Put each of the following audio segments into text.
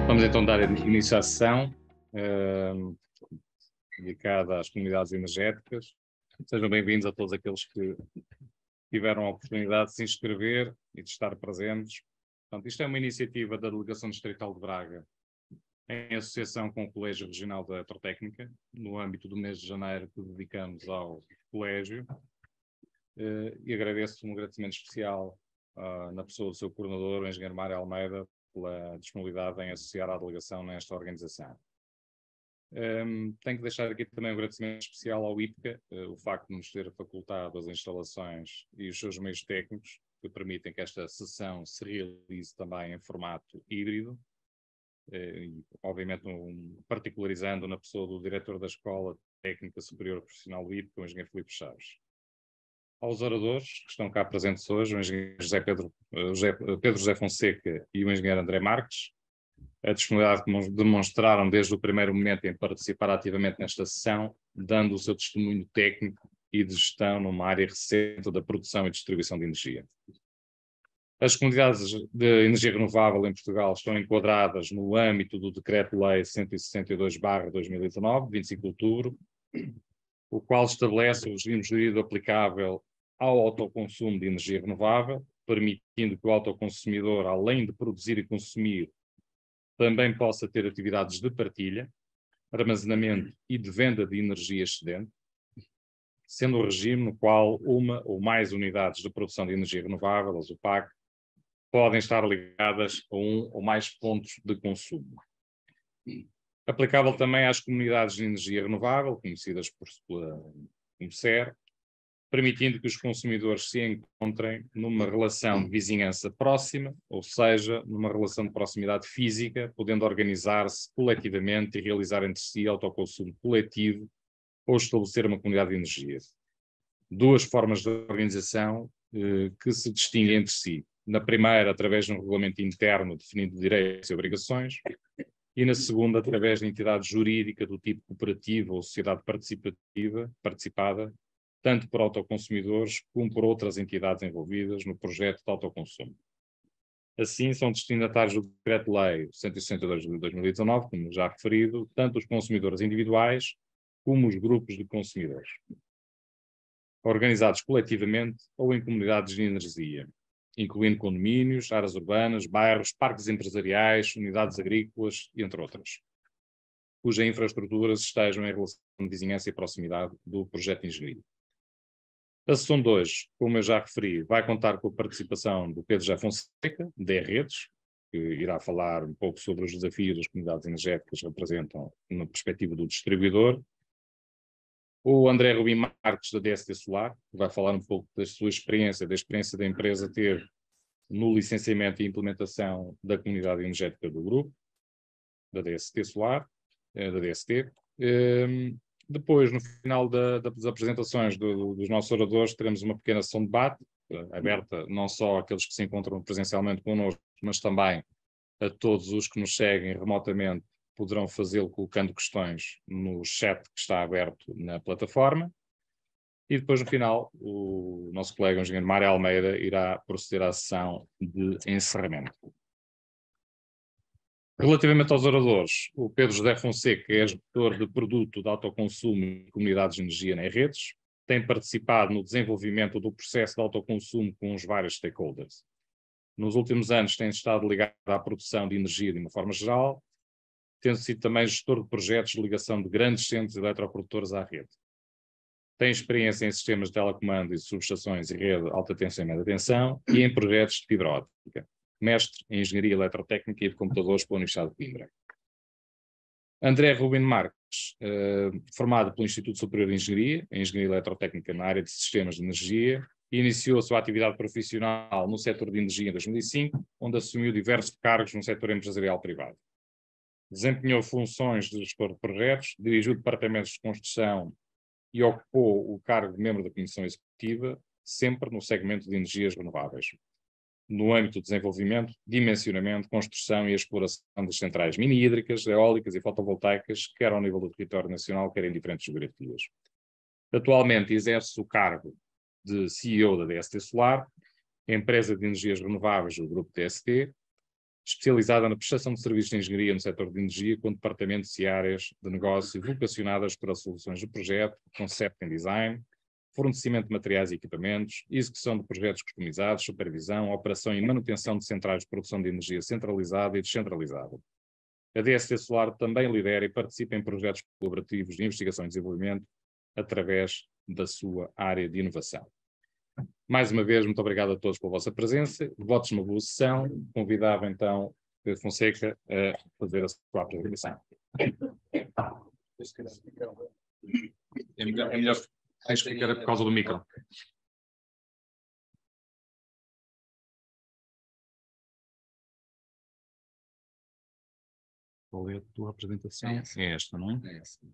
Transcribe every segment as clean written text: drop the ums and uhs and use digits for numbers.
Vamos então dar início à sessão dedicada às comunidades energéticas. Sejam bem-vindos a todos aqueles que tiveram a oportunidade de se inscrever e de estar presentes. Portanto, isto é uma iniciativa da Delegação Distrital de Braga, em associação com o Colégio Regional da Eletrotécnica, no âmbito do mês de janeiro que dedicamos ao colégio. E agradeço um agradecimento especial na pessoa do seu coordenador, o engenheiro Mário Almeida, pela disponibilidade em associar à delegação nesta organização. Tenho que deixar aqui também um agradecimento especial ao IPCA, o facto de nos ter facultado as instalações e os seus meios técnicos que permitem que esta sessão se realize também em formato híbrido, e, obviamente particularizando na pessoa do diretor da Escola Técnica Superior Profissional do IPCA, o engenheiro Filipe Chaves. Aos oradores que estão cá presentes hoje, o engenheiro Pedro José Fonseca e o engenheiro André Marques, a disponibilidade que demonstraram desde o primeiro momento em participar ativamente nesta sessão, dando o seu testemunho técnico e de gestão numa área recente da produção e distribuição de energia. As comunidades de energia renovável em Portugal estão enquadradas no âmbito do Decreto-Lei 162/2019, de 25 de outubro, o qual estabelece o regime jurídico aplicável ao autoconsumo de energia renovável, permitindo que o autoconsumidor, além de produzir e consumir, também possa ter atividades de partilha, armazenamento e de venda de energia excedente, sendo o regime no qual uma ou mais unidades de produção de energia renovável, as UPAC, podem estar ligadas a um ou mais pontos de consumo. Aplicável também às comunidades de energia renovável, conhecidas como CER, permitindo que os consumidores se encontrem numa relação de vizinhança próxima, ou seja, numa relação de proximidade física, podendo organizar-se coletivamente e realizar entre si autoconsumo coletivo ou estabelecer uma comunidade de energia. Duas formas de organização que se distinguem entre si. Na primeira, através de um regulamento interno definindo direitos e obrigações, e na segunda, através de entidade jurídica do tipo cooperativa ou sociedade participada, tanto por autoconsumidores como por outras entidades envolvidas no projeto de autoconsumo. Assim, são destinatários do Decreto-Lei 162 de 2019, como já referido, tanto os consumidores individuais como os grupos de consumidores, organizados coletivamente ou em comunidades de energia, incluindo condomínios, áreas urbanas, bairros, parques empresariais, unidades agrícolas, entre outras, cujas infraestruturas estejam em relação de vizinhança e proximidade do projeto de engenharia. A sessão de hoje, como eu já referi, vai contar com a participação do Pedro José Fonseca, da E-Redes, que irá falar um pouco sobre os desafios das comunidades energéticas que representam na perspectiva do distribuidor. O André Rubim Marques, da DST Solar, que vai falar um pouco da sua experiência, da experiência da empresa ter no licenciamento e implementação da comunidade energética do grupo, da DST Solar, da DST. Depois, no final das apresentações dos nossos oradores, teremos uma pequena sessão de debate, aberta não só àqueles que se encontram presencialmente connosco, mas também a todos os que nos seguem remotamente, poderão fazê-lo colocando questões no chat que está aberto na plataforma. E depois, no final, o nosso colega, o engenheiro Mário Almeida, irá proceder à sessão de encerramento. Relativamente aos oradores, o Pedro José Fonseca é gestor de produto de autoconsumo e comunidades de energia nas redes, tem participado no desenvolvimento do processo de autoconsumo com os vários stakeholders. Nos últimos anos tem estado ligado à produção de energia de uma forma geral, tendo sido também gestor de projetos de ligação de grandes centros eletroprodutores à rede. Tem experiência em sistemas de telecomando e subestações e rede de alta tensão e média tensão e em projetos de fibra óptica. Mestre em Engenharia Eletrotécnica e de Computadores pela Universidade de Coimbra. André Rubim Marques, formado pelo Instituto Superior de Engenharia, em Engenharia Eletrotécnica na área de Sistemas de Energia, e iniciou a sua atividade profissional no setor de energia em 2005, onde assumiu diversos cargos no setor empresarial privado. Desempenhou funções de gestor de projetos, dirigiu departamentos de construção e ocupou o cargo de membro da Comissão Executiva, sempre no segmento de energias renováveis, no âmbito do desenvolvimento, dimensionamento, construção e exploração das centrais mini-hídricas, eólicas e fotovoltaicas, quer ao nível do território nacional, quer em diferentes geografias. Atualmente exerce o cargo de CEO da DST Solar, empresa de energias renováveis do grupo DST, especializada na prestação de serviços de engenharia no setor de energia, com departamentos e áreas de negócio vocacionadas para soluções de projeto, concept and design, fornecimento de materiais e equipamentos, execução de projetos customizados, supervisão, operação e manutenção de centrais de produção de energia centralizada e descentralizada. A DST Solar também lidera e participa em projetos colaborativos de investigação e desenvolvimento através da sua área de inovação. Mais uma vez, muito obrigado a todos pela vossa presença. Votos numa boa sessão. Convidava então Fonseca a fazer a sua apresentação. É melhor explicar por causa do micro. Qual é a tua apresentação? É esta, não é? É esta.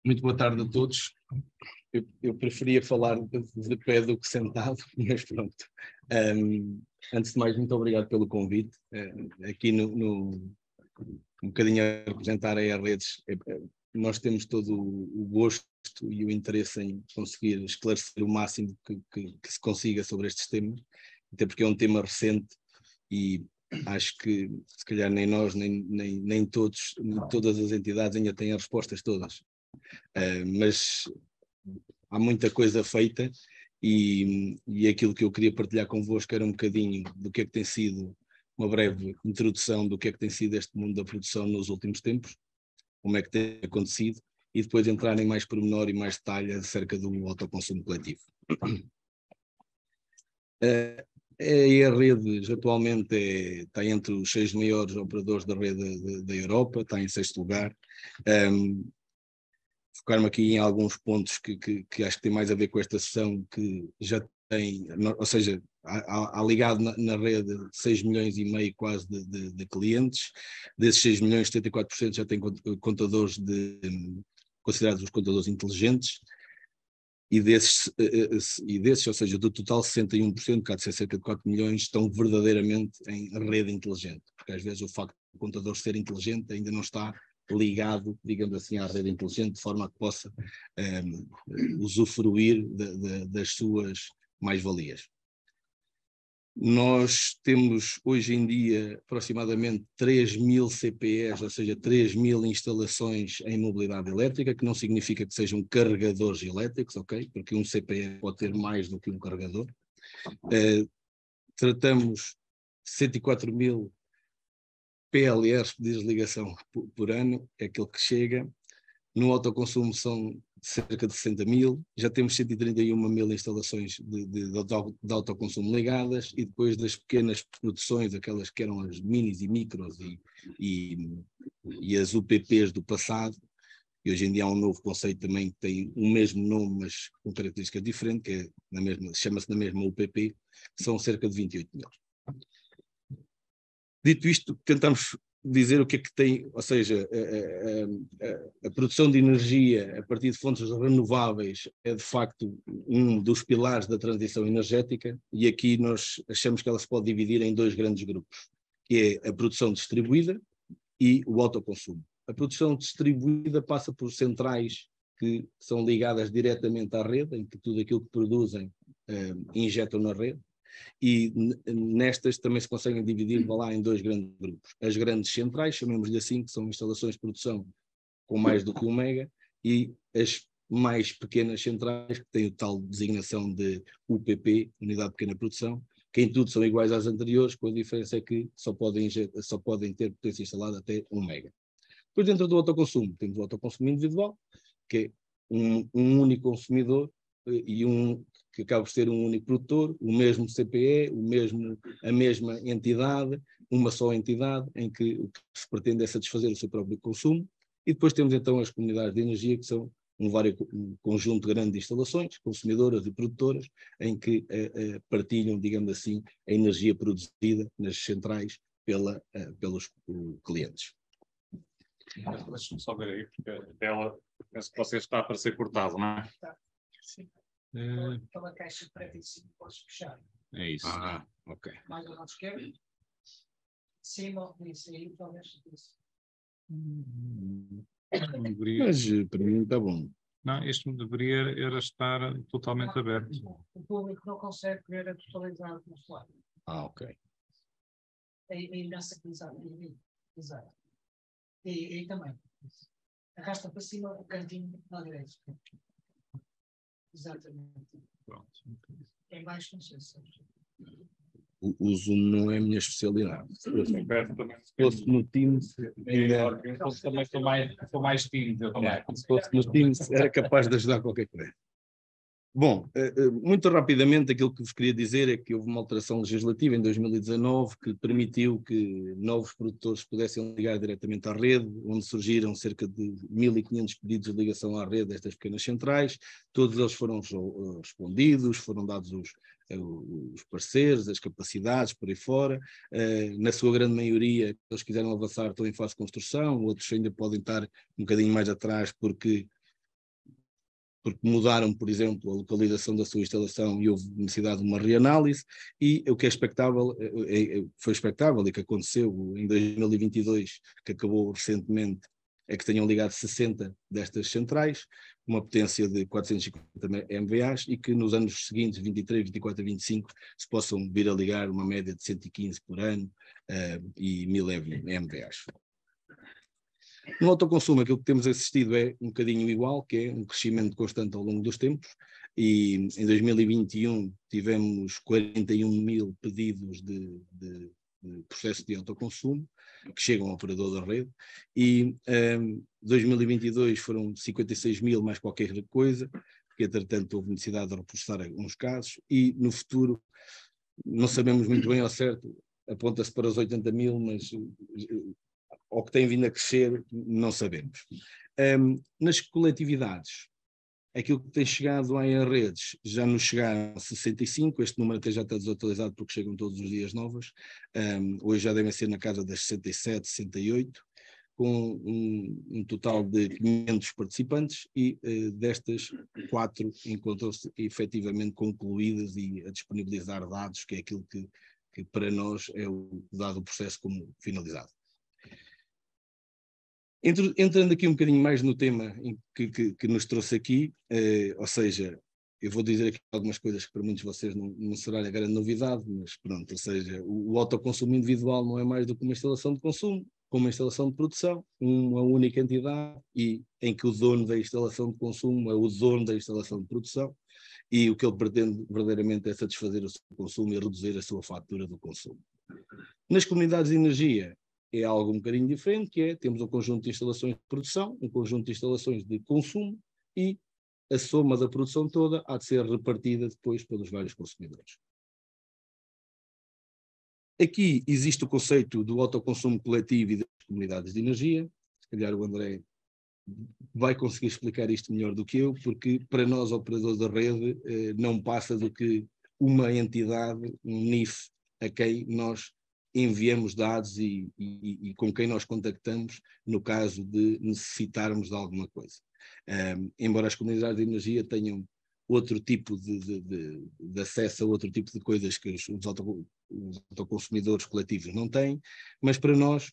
Muito boa tarde a todos. Eu preferia falar de pé do que sentado, mas pronto. Antes de mais, muito obrigado pelo convite. Aqui um bocadinho a representar a E-Redes, nós temos todo o gosto e o interesse em conseguir esclarecer o máximo que se consiga sobre estes temas, até porque é um tema recente e acho que se calhar nem nós, nem todas as entidades ainda têm as respostas todas. Mas há muita coisa feita e aquilo que eu queria partilhar convosco era um bocadinho do que é que tem sido uma breve introdução do que é que tem sido este mundo da produção nos últimos tempos, como é que tem acontecido e depois entrar em mais pormenor e mais detalhe acerca do autoconsumo coletivo. A Redes atualmente está entre os 6 maiores operadores da rede da Europa, está em 6º lugar. Focar-me aqui em alguns pontos que acho que tem mais a ver com esta sessão, que já tem, ou seja, há ligado na rede 6 milhões e meio quase de clientes. Desses 6 milhões, 74% já têm contadores considerados os contadores inteligentes, e desses, ou seja, do total 61%, que há de ser cerca de 4 milhões, estão verdadeiramente em rede inteligente, porque às vezes o facto do contador ser inteligente ainda não está ligado, digamos assim, à rede inteligente, de forma a que possa usufruir das suas mais-valias. Nós temos hoje em dia aproximadamente 3.000 CPEs, ou seja, 3.000 instalações em mobilidade elétrica, que não significa que sejam carregadores elétricos, ok? Porque um CPE pode ter mais do que um carregador. Tratamos 104.000 PLRs, pedidos de ligação por ano, é aquilo que chega. No autoconsumo são cerca de 60.000, já temos 131.000 instalações de autoconsumo ligadas, e depois das pequenas produções, aquelas que eram as minis e micros e as UPPs do passado, e hoje em dia há um novo conceito também que tem o mesmo nome, mas com características diferentes, que é chama-se na mesma UPP, são cerca de 28.000. Dito isto, tentamos dizer o que é que tem, ou seja, a produção de energia a partir de fontes renováveis é de facto um dos pilares da transição energética, e aqui nós achamos que ela se pode dividir em 2 grandes grupos, que é a produção distribuída e o autoconsumo. A produção distribuída passa por centrais que são ligadas diretamente à rede, em que tudo aquilo que produzem injetam na rede, e nestas também se conseguem dividir lá em 2 grandes grupos. As grandes centrais, chamemos-lhe assim, que são instalações de produção com mais do que 1 mega, e as mais pequenas centrais, que têm o tal designação de UPP, Unidade de Pequena Produção, que em tudo são iguais às anteriores, com a diferença é que só podem ter potência instalada até 1 mega. Depois, dentro do autoconsumo, temos o autoconsumo individual, que é um único consumidor e que acaba por ser um único produtor, o mesmo CPE, a mesma entidade, uma só entidade, em que o que se pretende é satisfazer o seu próprio consumo. E depois temos então as comunidades de energia, que são um conjunto grande de instalações, consumidoras e produtoras, em que partilham, digamos assim, a energia produzida nas centrais pelos clientes. Deixa-me só ver aí, porque a tela, penso que você está para ser cortado, não é? Sim. Eh, Aquela caixa preta em cima, podes fechar. É isso. Ok. Mais ao lado esquerdo. Cima, isso aí, talvez. Mas para mim está bom. Não, este deveria era estar totalmente aberto. O público não consegue ver a totalidade do slide. Ok. Aí nessa exato. Exato. E também. Arrasta para cima o cantinho à direita. Exatamente. Pronto. Em baixo, não sei se O Zoom não é a minha especialidade. Se Aberto também. fosse no Teams, ainda. Eu também sou mais tímido, eu também. Se fosse no Teams, era capaz de ajudar qualquer coisa. Bom, muito rapidamente, aquilo que vos queria dizer é que houve uma alteração legislativa em 2019 que permitiu que novos produtores pudessem ligar diretamente à rede, onde surgiram cerca de 1.500 pedidos de ligação à rede destas pequenas centrais. Todos eles foram respondidos, foram dados os pareceres, as capacidades, por aí fora. Na sua grande maioria, eles quiseram avançar, estão em fase de construção, outros ainda podem estar um bocadinho mais atrás porque mudaram, por exemplo, a localização da sua instalação e houve necessidade de uma reanálise, e o que é expectável, foi expectável e que aconteceu em 2022, que acabou recentemente, é que tenham ligado 60 destas centrais, uma potência de 450 MVAs, e que nos anos seguintes, 23, 24 e 25, se possam vir a ligar uma média de 115 por ano e 1000 MVAs. No autoconsumo, aquilo que temos assistido é um bocadinho igual, que é um crescimento constante ao longo dos tempos, e em 2021 tivemos 41.000 pedidos de processo de autoconsumo, que chegam ao operador da rede, e 2022 foram 56.000 mais qualquer coisa, porque entretanto houve necessidade de reforçar alguns casos, e no futuro não sabemos muito bem ao certo, aponta-se para os 80.000, mas ou que tem vindo a crescer, não sabemos. Nas coletividades, aquilo que tem chegado em redes, já nos chegaram a 65, este número até já está desatualizado porque chegam todos os dias novas, hoje já devem ser na casa das 67, 68, com um total de 500 participantes, e destas 4 encontram-se efetivamente concluídas e a disponibilizar dados, que é aquilo que para nós é o dado processo como finalizado. Entrando aqui um bocadinho mais no tema que nos trouxe aqui, ou seja, eu vou dizer aqui algumas coisas que para muitos de vocês não será a grande novidade, mas pronto, ou seja, o autoconsumo individual não é mais do que uma instalação de consumo, como uma instalação de produção, uma única entidade, e em que o dono da instalação de consumo é o dono da instalação de produção, e o que ele pretende verdadeiramente é satisfazer o seu consumo e reduzir a sua fatura do consumo. Nas comunidades de energia, é algo um bocadinho diferente, que é, temos um conjunto de instalações de produção, um conjunto de instalações de consumo, e a soma da produção toda há de ser repartida depois pelos vários consumidores. Aqui existe o conceito do autoconsumo coletivo e das comunidades de energia. Se calhar o André vai conseguir explicar isto melhor do que eu, porque para nós, operadores da rede, não passa do que uma entidade, um NIF, a quem nós enviamos dados e com quem nós contactamos no caso de necessitarmos de alguma coisa. Embora as comunidades de energia tenham outro tipo de acesso a outro tipo de coisas que os autoconsumidores coletivos não têm, mas para nós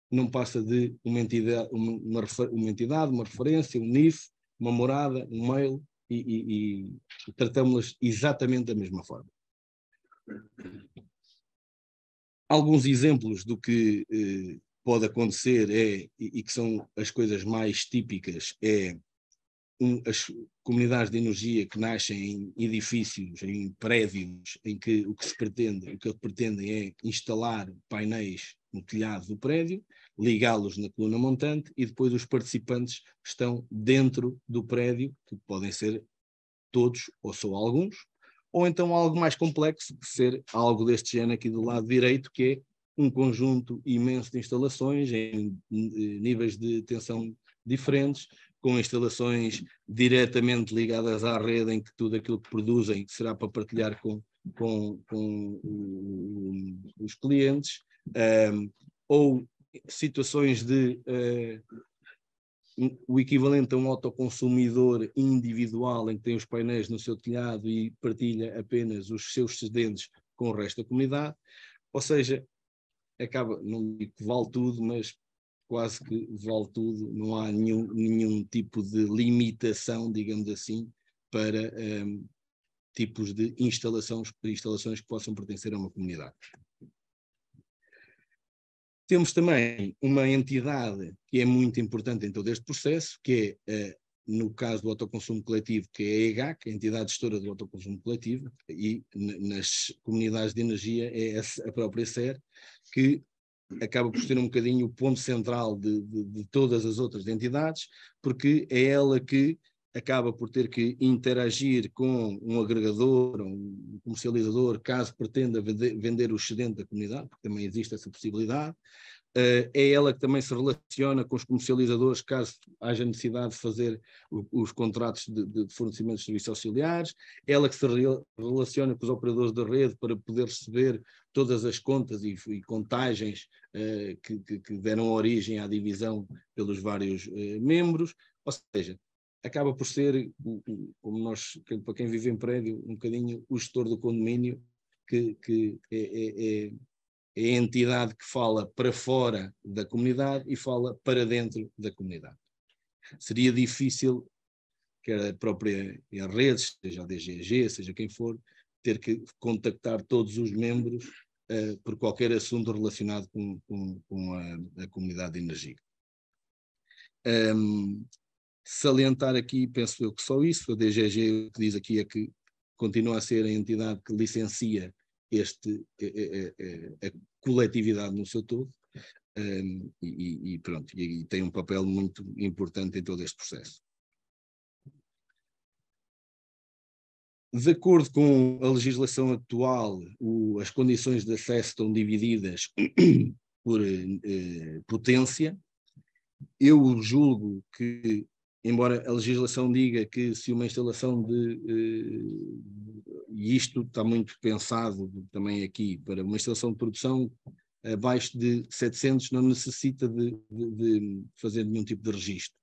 não passa de uma entidade, uma referência, um NIF, uma morada, um mail, e tratamos-las exatamente da mesma forma. Alguns exemplos do que pode acontecer e que são as coisas mais típicas, as comunidades de energia que nascem em edifícios, em prédios, em que o que pretendem é instalar painéis no telhado do prédio, ligá-los na coluna montante, e depois os participantes estão dentro do prédio, que podem ser todos ou só alguns, ou então algo mais complexo, ser algo deste género aqui do lado direito, que é um conjunto imenso de instalações em níveis de tensão diferentes, com instalações diretamente ligadas à rede, em que tudo aquilo que produzem será para partilhar com os clientes, ou situações de o equivalente a um autoconsumidor individual em que tem os painéis no seu telhado e partilha apenas os seus excedentes com o resto da comunidade, ou seja, acaba, não digo que vale tudo, mas quase que vale tudo, não há nenhum tipo de limitação, digamos assim, para tipos de instalações que possam pertencer a uma comunidade. Temos também uma entidade que é muito importante em todo este processo, que é, no caso do autoconsumo coletivo, que é a EGAC, a entidade gestora do autoconsumo coletivo, e nas comunidades de energia é a própria SER, que acaba por ser um bocadinho o ponto central de todas as outras entidades, porque é ela que acaba por ter que interagir com um agregador, um comercializador, caso pretenda vender o excedente da comunidade, porque também existe essa possibilidade. É ela que também se relaciona com os comercializadores, caso haja necessidade de fazer os contratos de fornecimento de serviços auxiliares. É ela que se relaciona com os operadores da rede para poder receber todas as contas e contagens que deram origem à divisão pelos vários membros. Ou seja, acaba por ser, como nós, para quem vive em prédio, um bocadinho o gestor do condomínio, que é a entidade que fala para fora da comunidade e fala para dentro da comunidade. Seria difícil, quer a própria redes, seja a DGG, seja quem for, ter que contactar todos os membros por qualquer assunto relacionado com a comunidade de energia. Salientar aqui, penso eu que só isso, a DGG o que diz aqui é que continua a ser a entidade que licencia a coletividade no seu todo, e pronto, e tem um papel muito importante em todo este processo. De acordo com a legislação atual, as condições de acesso estão divididas por potência. Eu julgo que, embora a legislação diga que se uma instalação e isto está muito pensado também aqui, para uma instalação de produção abaixo de 700 não necessita de fazer nenhum tipo de registro.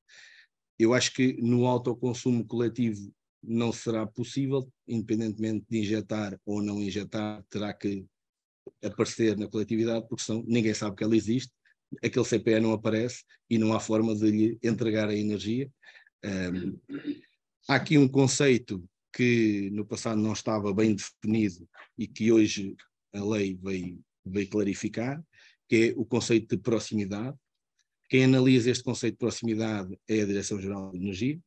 Eu acho que no autoconsumo coletivo não será possível, independentemente de injetar ou não injetar, terá que aparecer na coletividade, porque senão ninguém sabe que ela existe, aquele CPE não aparece e não há forma de lhe entregar a energia. Há aqui um conceito que no passado não estava bem definido e que hoje a lei veio clarificar, que é o conceito de proximidade. Quem analisa este conceito de proximidade é a Direção-Geral de Energia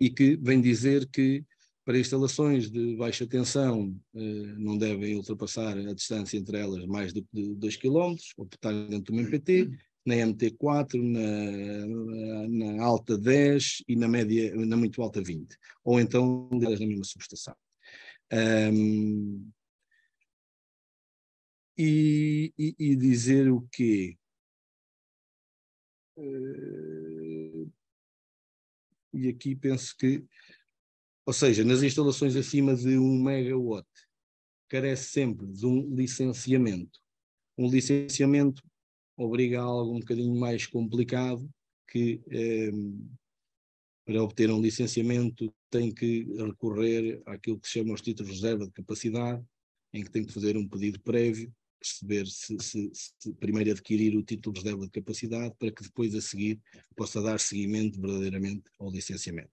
e que vem dizer que para instalações de baixa tensão não devem ultrapassar a distância entre elas mais do que 2 km, ou estar dentro do MPT, na MT4, na alta 10 e na média, na muito alta 20, ou então delas na mesma subestação. E dizer o quê? E aqui penso que, ou seja, nas instalações acima de 1 megawatt, carece sempre de um licenciamento. Um licenciamento obriga a algo um bocadinho mais complicado, que para obter um licenciamento tem que recorrer àquilo que se chama os títulos de reserva de capacidade, em que tem que fazer um pedido prévio, perceber se primeiro adquirir o título de reserva de capacidade, para que depois a seguir possa dar seguimento verdadeiramente ao licenciamento.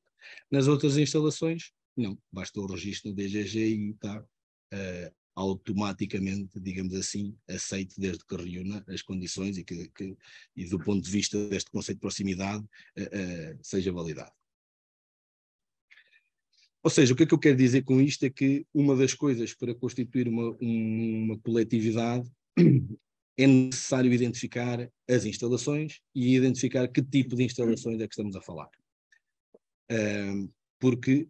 Nas outras instalações, não, basta o registro no DGG e está automaticamente, digamos assim, aceito desde que reúna as condições e do ponto de vista deste conceito de proximidade seja validado. Ou seja, o que é que eu quero dizer com isto é que uma das coisas para constituir uma coletividade é necessário identificar as instalações e identificar que tipo de instalações é que estamos a falar. Porque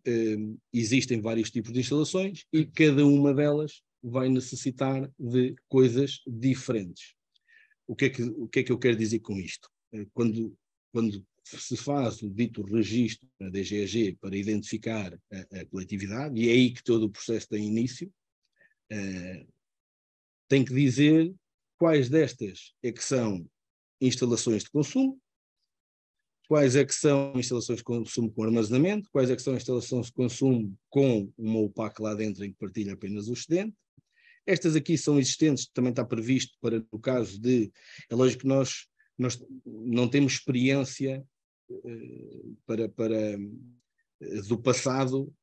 existem vários tipos de instalações e cada uma delas vai necessitar de coisas diferentes. O que é que eu quero dizer com isto? Quando se faz o dito registro na DGAG para identificar a coletividade, e é aí que todo o processo tem início, tem que dizer quais destas é que são instalações de consumo, quais é que são instalações de consumo com armazenamento, quais é que são instalações de consumo com uma UPAC lá dentro em que partilha apenas o excedente. Estas aqui são existentes, também está previsto para no caso de, é lógico que nós não temos experiência do passado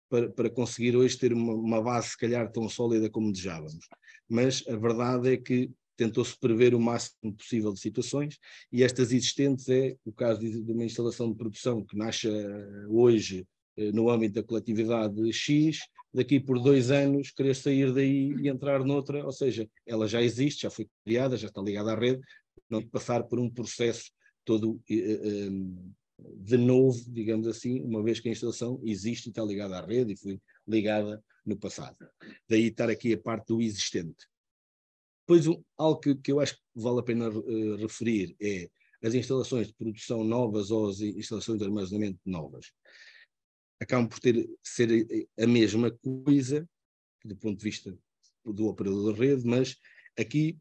para conseguir hoje ter uma base se calhar tão sólida como desejávamos, mas a verdade é que tentou-se prever o máximo possível de situações e estas existentes é o caso de uma instalação de produção que nasce hoje no âmbito da coletividade X, daqui por 2 anos querer sair daí e entrar noutra, ou seja, ela já existe, já foi criada, já está ligada à rede, não passar por um processo todo de novo, digamos assim, uma vez que a instalação existe e está ligada à rede e foi ligada no passado. Daí estar aqui a parte do existente. Depois, algo que eu acho que vale a pena referir é as instalações de produção novas ou as instalações de armazenamento novas. Acabam por ser a mesma coisa, do ponto de vista do operador da rede, mas aqui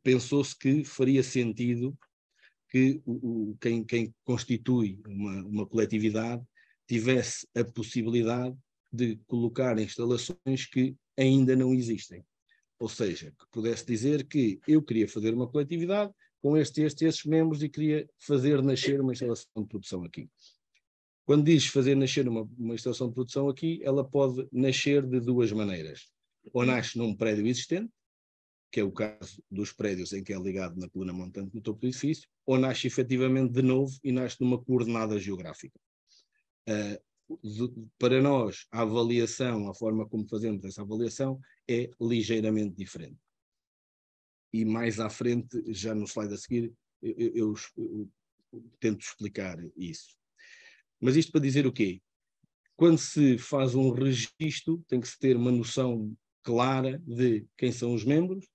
pensou-se que faria sentido que quem constitui uma coletividade tivesse a possibilidade de colocar instalações que ainda não existem. Ou seja, que pudesse dizer que eu queria fazer uma coletividade com estes membros e queria fazer nascer uma instalação de produção aqui. Quando diz fazer nascer uma instalação de produção aqui, ela pode nascer de 2 maneiras. Ou nasce num prédio existente, que é o caso dos prédios em que é ligado na coluna montante no topo do edifício, ou nasce efetivamente de novo e nasce numa coordenada geográfica. Para nós, a avaliação, a forma como fazemos essa avaliação é ligeiramente diferente. E mais à frente, já no slide a seguir, eu tento explicar isso. Mas isto para dizer o quê? Quando se faz um registro, tem que se ter uma noção clara de quem são os membros,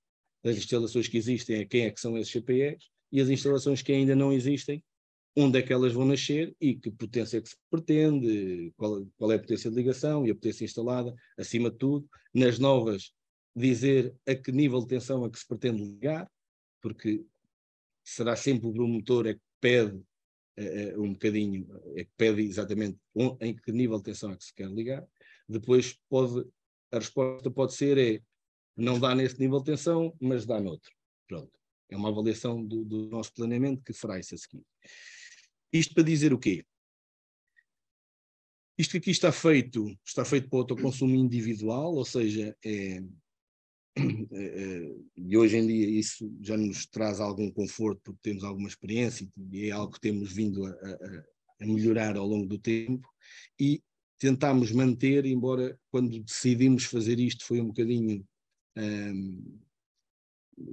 das instalações que existem, quem é que são esses CPEs, e as instalações que ainda não existem, onde é que elas vão nascer e que potência é que se pretende, qual é a potência de ligação e a potência instalada, acima de tudo. Nas novas, dizer a que nível de tensão é que se pretende ligar, porque será sempre o promotor é que pede um bocadinho, é que pede exatamente em que nível de tensão é que se quer ligar. Depois a resposta pode ser não dá nesse nível de tensão, mas dá noutro. Pronto. É uma avaliação do nosso planeamento que fará isso a seguir. Isto para dizer o quê? Isto que aqui está feito para o autoconsumo individual, ou seja, e hoje em dia isso já nos traz algum conforto porque temos alguma experiência e é algo que temos vindo a melhorar ao longo do tempo e tentámos manter, embora quando decidimos fazer isto foi um bocadinho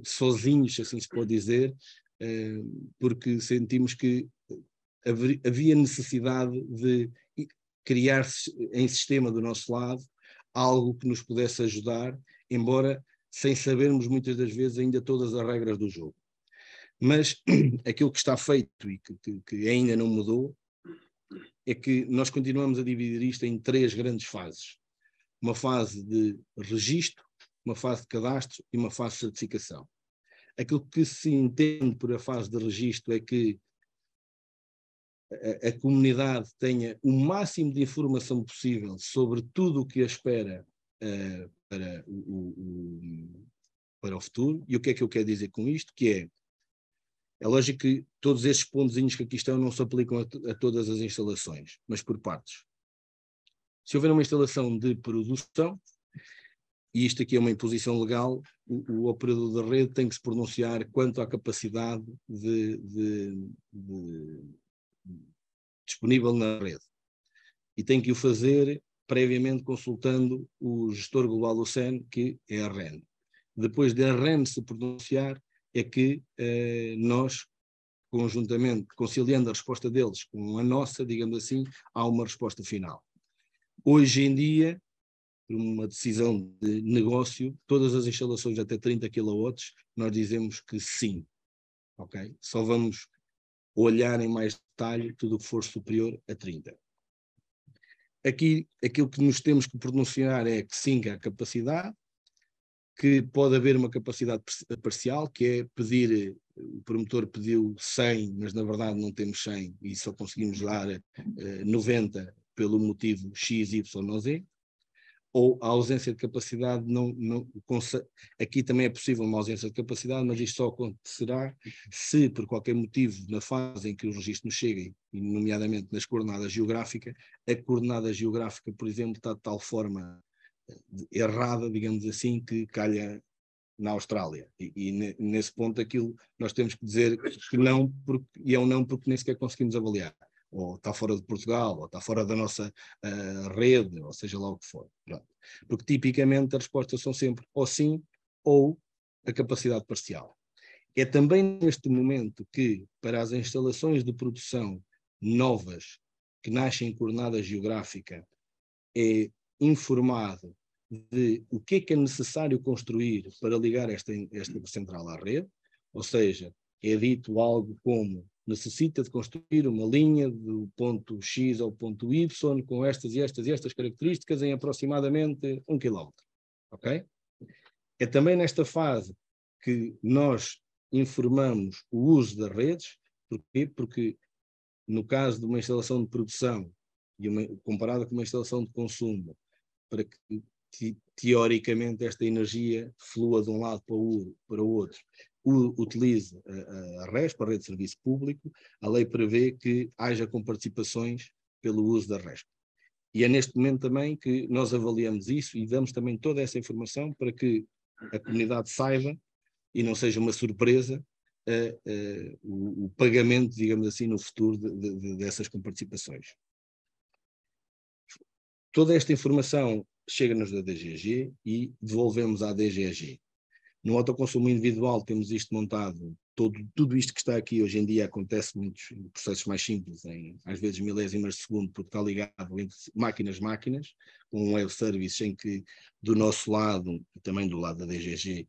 sozinhos, assim se pode dizer, porque sentimos que havia necessidade de criar em sistema do nosso lado algo que nos pudesse ajudar, embora sem sabermos muitas das vezes ainda todas as regras do jogo. Mas aquilo que está feito e que ainda não mudou é que nós continuamos a dividir isto em 3 grandes fases. Uma fase de registro, uma fase de cadastro e uma fase de certificação. Aquilo que se entende por a fase de registro é que a comunidade tenha o máximo de informação possível sobre tudo o que a espera para o futuro. E o que é que eu quero dizer com isto? Que é lógico que todos estes pontozinhos que aqui estão não se aplicam a todas as instalações, mas por partes. Se houver uma instalação de produção, e isto aqui é uma imposição legal, o operador da rede tem que se pronunciar quanto à capacidade disponível na rede. E tem que o fazer previamente consultando o gestor global do SEN, que é a REN. Depois da REN se pronunciar, é que nós, conjuntamente, conciliando a resposta deles com a nossa, digamos assim, há uma resposta final. Hoje em dia, por uma decisão de negócio, todas as instalações até 30 kW, nós dizemos que sim. Okay? Só vamos olhar em mais detalhe tudo o que for superior a 30. Aqui, aquilo que nos temos que pronunciar é que sim, que há capacidade, que pode haver uma capacidade parcial, que é pedir o promotor pediu 100, mas na verdade não temos 100 e só conseguimos dar 90 pelo motivo X, Y ou Z, ou a ausência de capacidade, aqui também é possível uma ausência de capacidade, mas isto só acontecerá se, por qualquer motivo, na fase em que os registros nos cheguem, e nomeadamente nas coordenadas geográficas, a coordenada geográfica, por exemplo, está de tal forma errada, digamos assim, que calha na Austrália. E nesse ponto aquilo nós temos que dizer que não, e é um não porque nem sequer conseguimos avaliar. Ou está fora de Portugal, ou está fora da nossa rede, ou seja lá o que for. Pronto. Porque tipicamente as respostas são sempre ou sim ou a capacidade parcial. É também neste momento que, para as instalações de produção novas que nascem em coordenada geográfica, é informado de o que é necessário construir para ligar esta central à rede, ou seja, é dito algo como necessita de construir uma linha do ponto X ao ponto Y com estas e estas e estas características em aproximadamente 1 km. Ok? É também nesta fase que nós informamos o uso das redes. Porquê? Porque no caso de uma instalação de produção comparada com uma instalação de consumo, para que teoricamente esta energia flua de um lado para o outro, utilize a RESP, a Rede de Serviço Público, a lei prevê que haja comparticipações pelo uso da RESP. E é neste momento também que nós avaliamos isso e damos também toda essa informação para que a comunidade saiba e não seja uma surpresa o pagamento, digamos assim, no futuro dessas comparticipações. Toda esta informação chega-nos da DGG e devolvemos à DGG. No autoconsumo individual temos isto montado, tudo isto que está aqui hoje em dia acontece muitos processos mais simples, às vezes milésimas de segundo, porque está ligado entre máquinas, com um web service em que do nosso lado, e também do lado da DGG,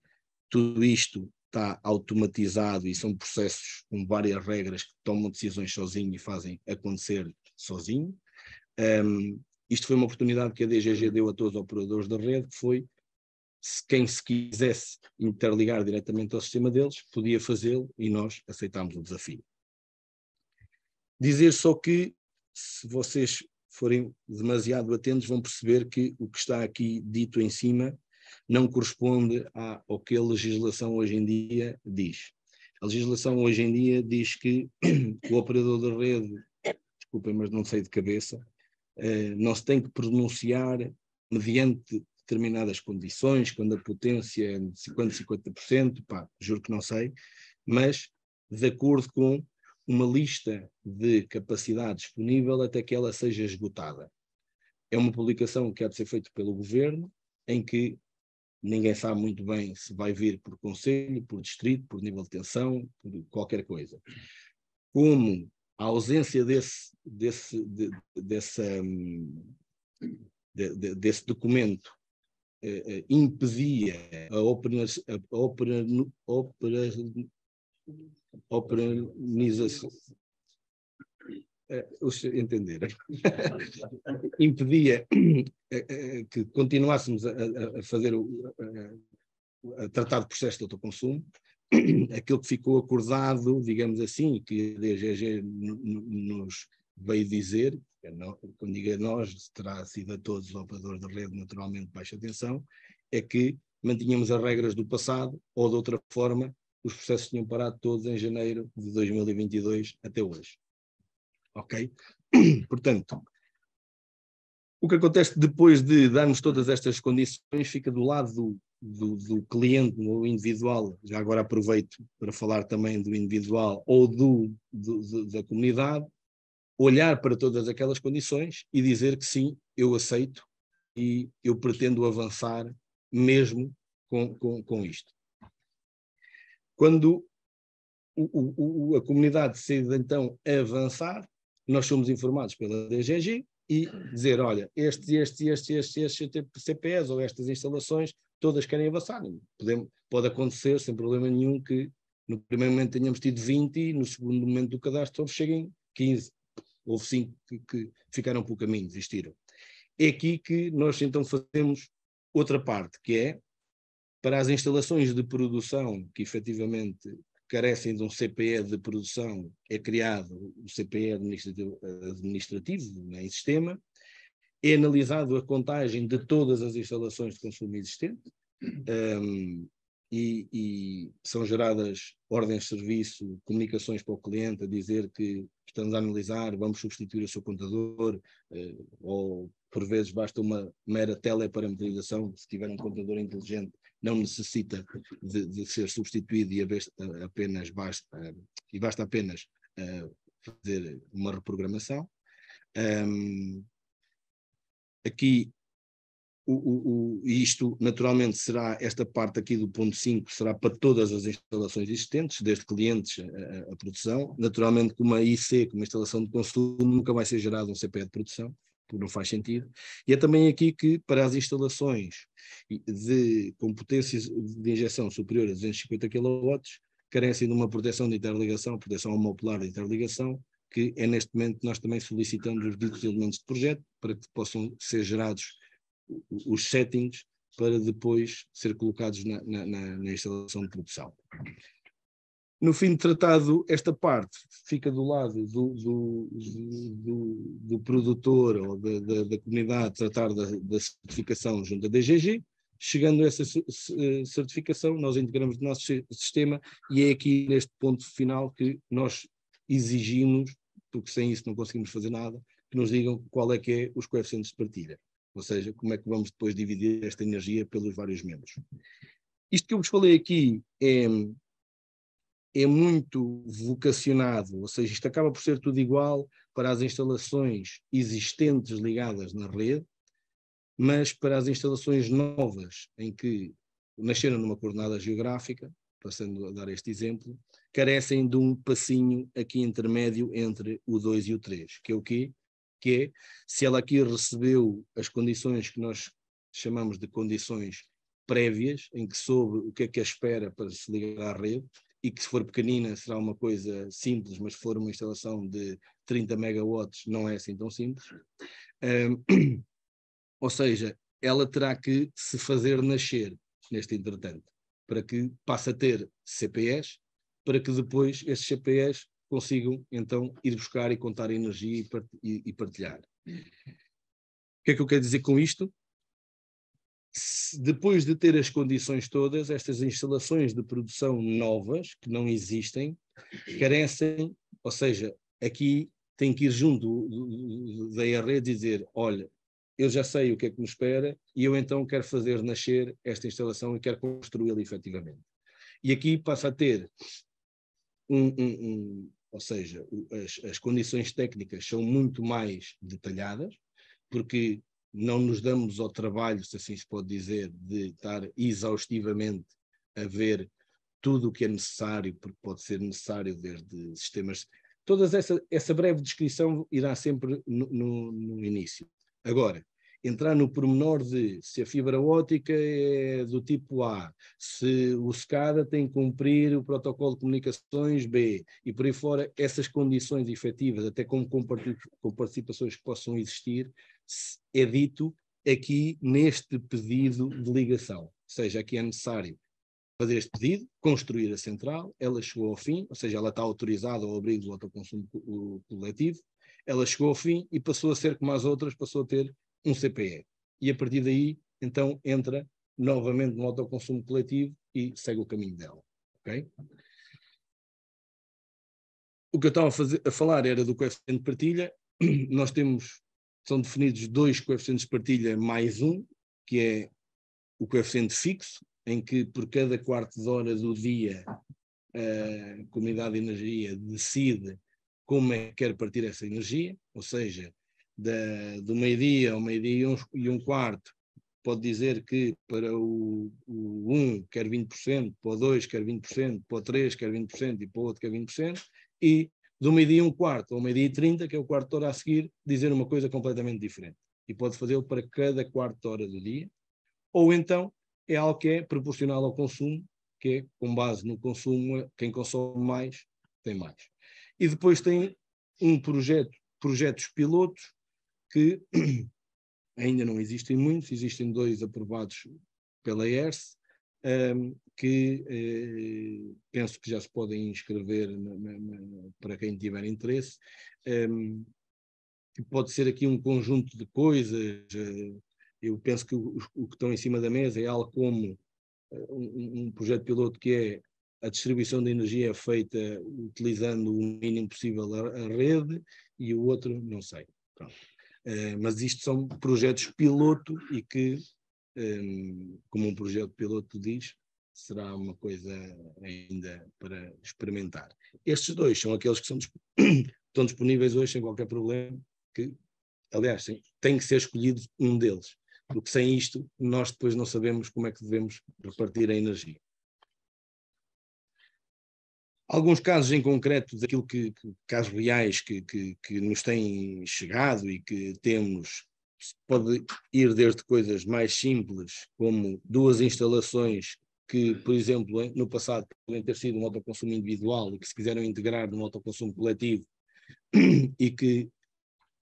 tudo isto está automatizado e são processos com várias regras que tomam decisões sozinho e fazem acontecer sozinho. Isto foi uma oportunidade que a DGG deu a todos os operadores da rede, que foi, quem se quisesse interligar diretamente ao sistema deles, podia fazê-lo e nós aceitámos o desafio. Dizer só que, se vocês forem demasiado atentos, vão perceber que o que está aqui dito em cima não corresponde ao que a legislação hoje em dia diz. A legislação hoje em dia diz que o operador da rede, desculpem, mas não sei de cabeça, não se tem que pronunciar mediante determinadas condições, quando a potência é de 50%, juro que não sei, mas de acordo com uma lista de capacidade disponível até que ela seja esgotada. É uma publicação que há de ser feita pelo governo, em que ninguém sabe muito bem se vai vir por concelho, por distrito, por nível de tensão, por qualquer coisa. Como a ausência desse documento impedia a operanização, entenderam? Impedia que continuássemos a fazer a tratar de processo de autoconsumo. Aquilo que ficou acordado, digamos assim, que a DGG nos veio dizer, quando digo a nós, terá sido a todos os operadores da rede, naturalmente, baixa tensão, é que mantínhamos as regras do passado, ou de outra forma, os processos tinham parado todos em janeiro de 2022 até hoje. Ok? Portanto, o que acontece depois de darmos todas estas condições fica do lado do cliente, no individual. Já agora aproveito para falar também do individual ou da comunidade, olhar para todas aquelas condições e dizer que sim, eu aceito e eu pretendo avançar mesmo com isto. Quando a comunidade decide então avançar, nós somos informados pela DGG e dizer, olha, estes CPEs ou estas instalações todas querem avançar. Pode acontecer sem problema nenhum que no primeiro momento tenhamos tido 20 e no segundo momento do cadastro cheguem 15. Houve 5 que ficaram pelo caminho, desistiram. É aqui que nós então fazemos outra parte, que é para as instalações de produção que efetivamente carecem de um CPE de produção, é criado o CPE administrativo em sistema, é analisado a contagem de todas as instalações de consumo existente, e são geradas ordens de serviço, comunicações para o cliente a dizer que estamos a analisar, vamos substituir o seu contador, ou por vezes basta uma mera teleparametrização, se tiver um contador inteligente não necessita de ser substituído e basta apenas fazer uma reprogramação. Aqui isto naturalmente será, esta parte aqui do ponto 5 será para todas as instalações existentes, desde clientes a produção. Naturalmente, com uma IC, com uma instalação de consumo, nunca vai ser gerado um CPE de produção, porque não faz sentido. E é também aqui que, para as instalações com potências de injeção superior a 250 kW, carecem de uma proteção de interligação, proteção homopolar de interligação, que é neste momento que nós também solicitamos os ditos elementos de projeto para que possam ser gerados os settings para depois ser colocados na instalação de produção. No fim de tratado, esta parte fica do lado do produtor ou da comunidade tratar da certificação junto à DGG. Chegando a essa certificação, nós integramos o nosso sistema e é aqui neste ponto final que nós exigimos, porque sem isso não conseguimos fazer nada, que nos digam qual é que é os coeficientes de partilha. Ou seja, como é que vamos depois dividir esta energia pelos vários membros. Isto que eu vos falei aqui é muito vocacionado, ou seja, isto acaba por ser tudo igual para as instalações existentes ligadas na rede, mas para as instalações novas, em que nasceram numa coordenada geográfica, passando a dar este exemplo, carecem de um passinho aqui intermédio entre o 2 e o 3, que é o quê? Que é, se ela aqui recebeu as condições que nós chamamos de condições prévias, em que soube o que é que a espera para se ligar à rede, e que se for pequenina será uma coisa simples, mas se for uma instalação de 30 megawatts não é assim tão simples. Ou seja, ela terá que se fazer nascer neste entretanto, para que passe a ter CPEs, para que depois esses CPEs consigam então ir buscar e contar a energia e partilhar. O que é que eu quero dizer com isto? Depois de ter as condições todas, estas instalações de produção novas, que não existem, carecem, ou seja, aqui tem que ir junto da rede e dizer, olha, eu já sei o que é que me espera e eu então quero fazer nascer esta instalação e quero construí-la efetivamente. E aqui passa a ter ou seja, as condições técnicas são muito mais detalhadas, porque não nos damos ao trabalho, se assim se pode dizer, de estar exaustivamente a ver tudo o que é necessário, porque pode ser necessário desde sistemas. Toda essa breve descrição irá sempre no início. Agora, entrar no pormenor de se a fibra óptica é do tipo A, se o SCADA tem que cumprir o protocolo de comunicações B, e por aí fora, essas condições efetivas, até com participações que possam existir, é dito aqui neste pedido de ligação. Ou seja, aqui é necessário fazer este pedido, construir a central, ela chegou ao fim, ou seja, ela está autorizada ao abrigo do autoconsumo coletivo, ela chegou ao fim e passou a ser como as outras, passou a ter um CPE. E a partir daí, então, entra novamente no autoconsumo coletivo e segue o caminho dela. Okay? O que eu estava a falar era do coeficiente de partilha. Nós são definidos 2 coeficientes de partilha mais um, que é o coeficiente fixo, em que por cada quarto de hora do dia a comunidade de energia decide como é que quer partir essa energia, ou seja, do meio-dia ao meio-dia e um quarto, pode dizer que para o 1 quer 20%, para o 2 quer 20%, para o 3 quer 20% e para o outro quer 20%, e do meio-dia e um quarto ao meio-dia e 30, que é o quarto de hora a seguir, dizer uma coisa completamente diferente. E pode fazê-lo para cada quarto de hora do dia, ou então é algo que é proporcional ao consumo, que é com base no consumo, quem consome mais, tem mais. E depois tem projetos pilotos, que ainda não existem muitos, existem 2 aprovados pela ERSE, que penso que já se podem inscrever para quem tiver interesse, que pode ser aqui um conjunto de coisas. Eu penso que o que estão em cima da mesa é algo como um projeto piloto que é a distribuição de energia feita utilizando o mínimo possível a rede, e o outro não sei. Mas isto são projetos piloto e que, como um projeto piloto diz, será uma coisa ainda para experimentar. Estes dois são aqueles que estão disponíveis hoje sem qualquer problema, que, aliás, tem que ser escolhido um deles, porque sem isto nós depois não sabemos como é que devemos repartir a energia. Alguns casos em concreto, daquilo casos reais que nos têm chegado e que temos, pode ir desde coisas mais simples, como 2 instalações que, por exemplo, no passado podem ter sido um autoconsumo individual e que se quiseram integrar num autoconsumo coletivo e que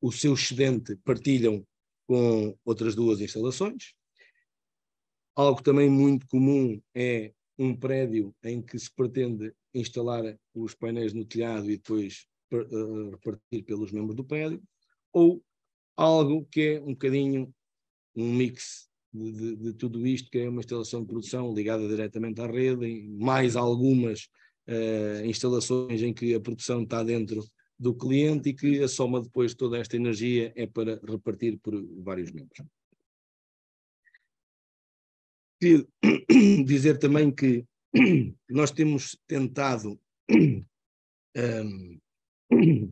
o seu excedente partilham com outras 2 instalações. Algo também muito comum é um prédio em que se pretende instalar os painéis no telhado e depois repartir pelos membros do prédio, ou algo que é um bocadinho um mix de tudo isto, que é uma instalação de produção ligada diretamente à rede, mais algumas instalações em que a produção está dentro do cliente e que a soma depois de toda esta energia é para repartir por vários membros. Queria dizer também que nós temos tentado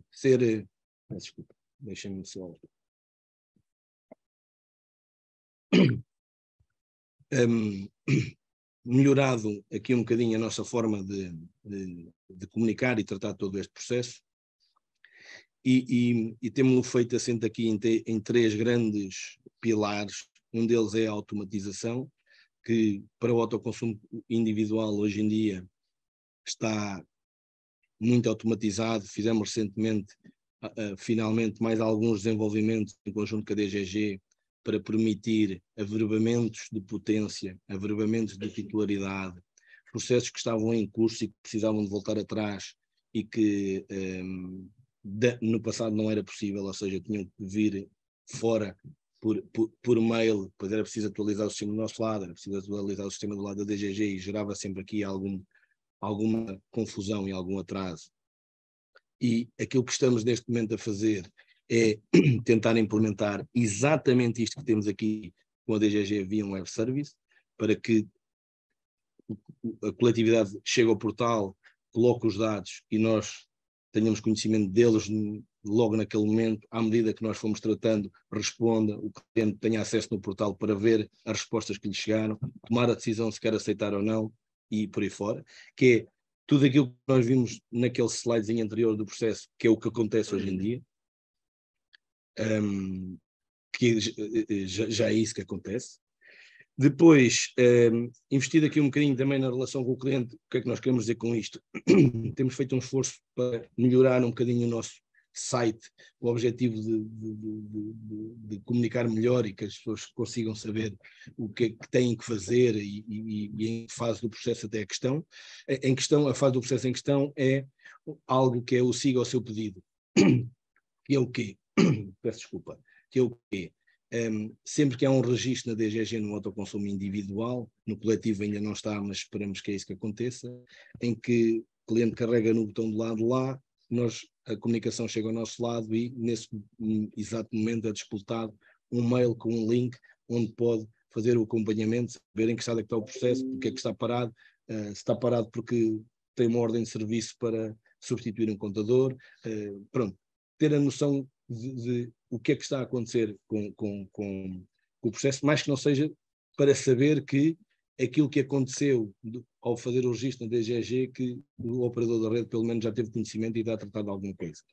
ser... Desculpa, deixem-me só... melhorado aqui um bocadinho a nossa forma de comunicar e tratar todo este processo, e temos-lo feito assente aqui em 3 grandes pilares. Um deles é a automatização, que para o autoconsumo individual hoje em dia está muito automatizado. Fizemos recentemente, finalmente, mais alguns desenvolvimentos em conjunto com a DGG para permitir averbamentos de potência, averbamentos de titularidade, processos que estavam em curso e que precisavam de voltar atrás e que no passado não era possível, ou seja, tinham que vir fora por mail, depois era preciso atualizar o sistema do nosso lado, era preciso atualizar o sistema do lado da DGG e gerava sempre aqui alguma confusão e algum atraso. E aquilo que estamos neste momento a fazer é tentar implementar exatamente isto que temos aqui com a DGG via um web service, para que a coletividade chegue ao portal, coloque os dados e nós tenhamos conhecimento deles logo naquele momento, à medida que nós fomos tratando, responda, o cliente tenha acesso no portal para ver as respostas que lhe chegaram, tomar a decisão se quer aceitar ou não e por aí fora, que é tudo aquilo que nós vimos naquele slidezinho anterior do processo, que é o que acontece hoje em dia, que já é isso que acontece. Depois, investido aqui um bocadinho também na relação com o cliente, o que é que nós queremos dizer com isto? Temos feito um esforço para melhorar um bocadinho o nosso site, com o objetivo de comunicar melhor e que as pessoas consigam saber o que é que têm que fazer e em que fase do processo até a questão. A fase do processo em questão é algo que é o siga ao seu pedido, que é o quê? Peço desculpa, que é o quê? Sempre que há um registro na DGG no autoconsumo individual, no coletivo ainda não está, mas esperamos que é isso que aconteça, em que o cliente carrega no botão do lado lá, a comunicação chega ao nosso lado e nesse exato momento é disputado um mail com um link onde pode fazer o acompanhamento, ver em que estado é que está o processo, porque é que está parado, se está parado porque tem uma ordem de serviço para substituir um contador, pronto, ter a noção de o que é que está a acontecer com o processo, mais que não seja para saber que aquilo que aconteceu ao fazer o registro na DGG, que o operador da rede pelo menos já teve conhecimento e está a tratar de alguma coisa.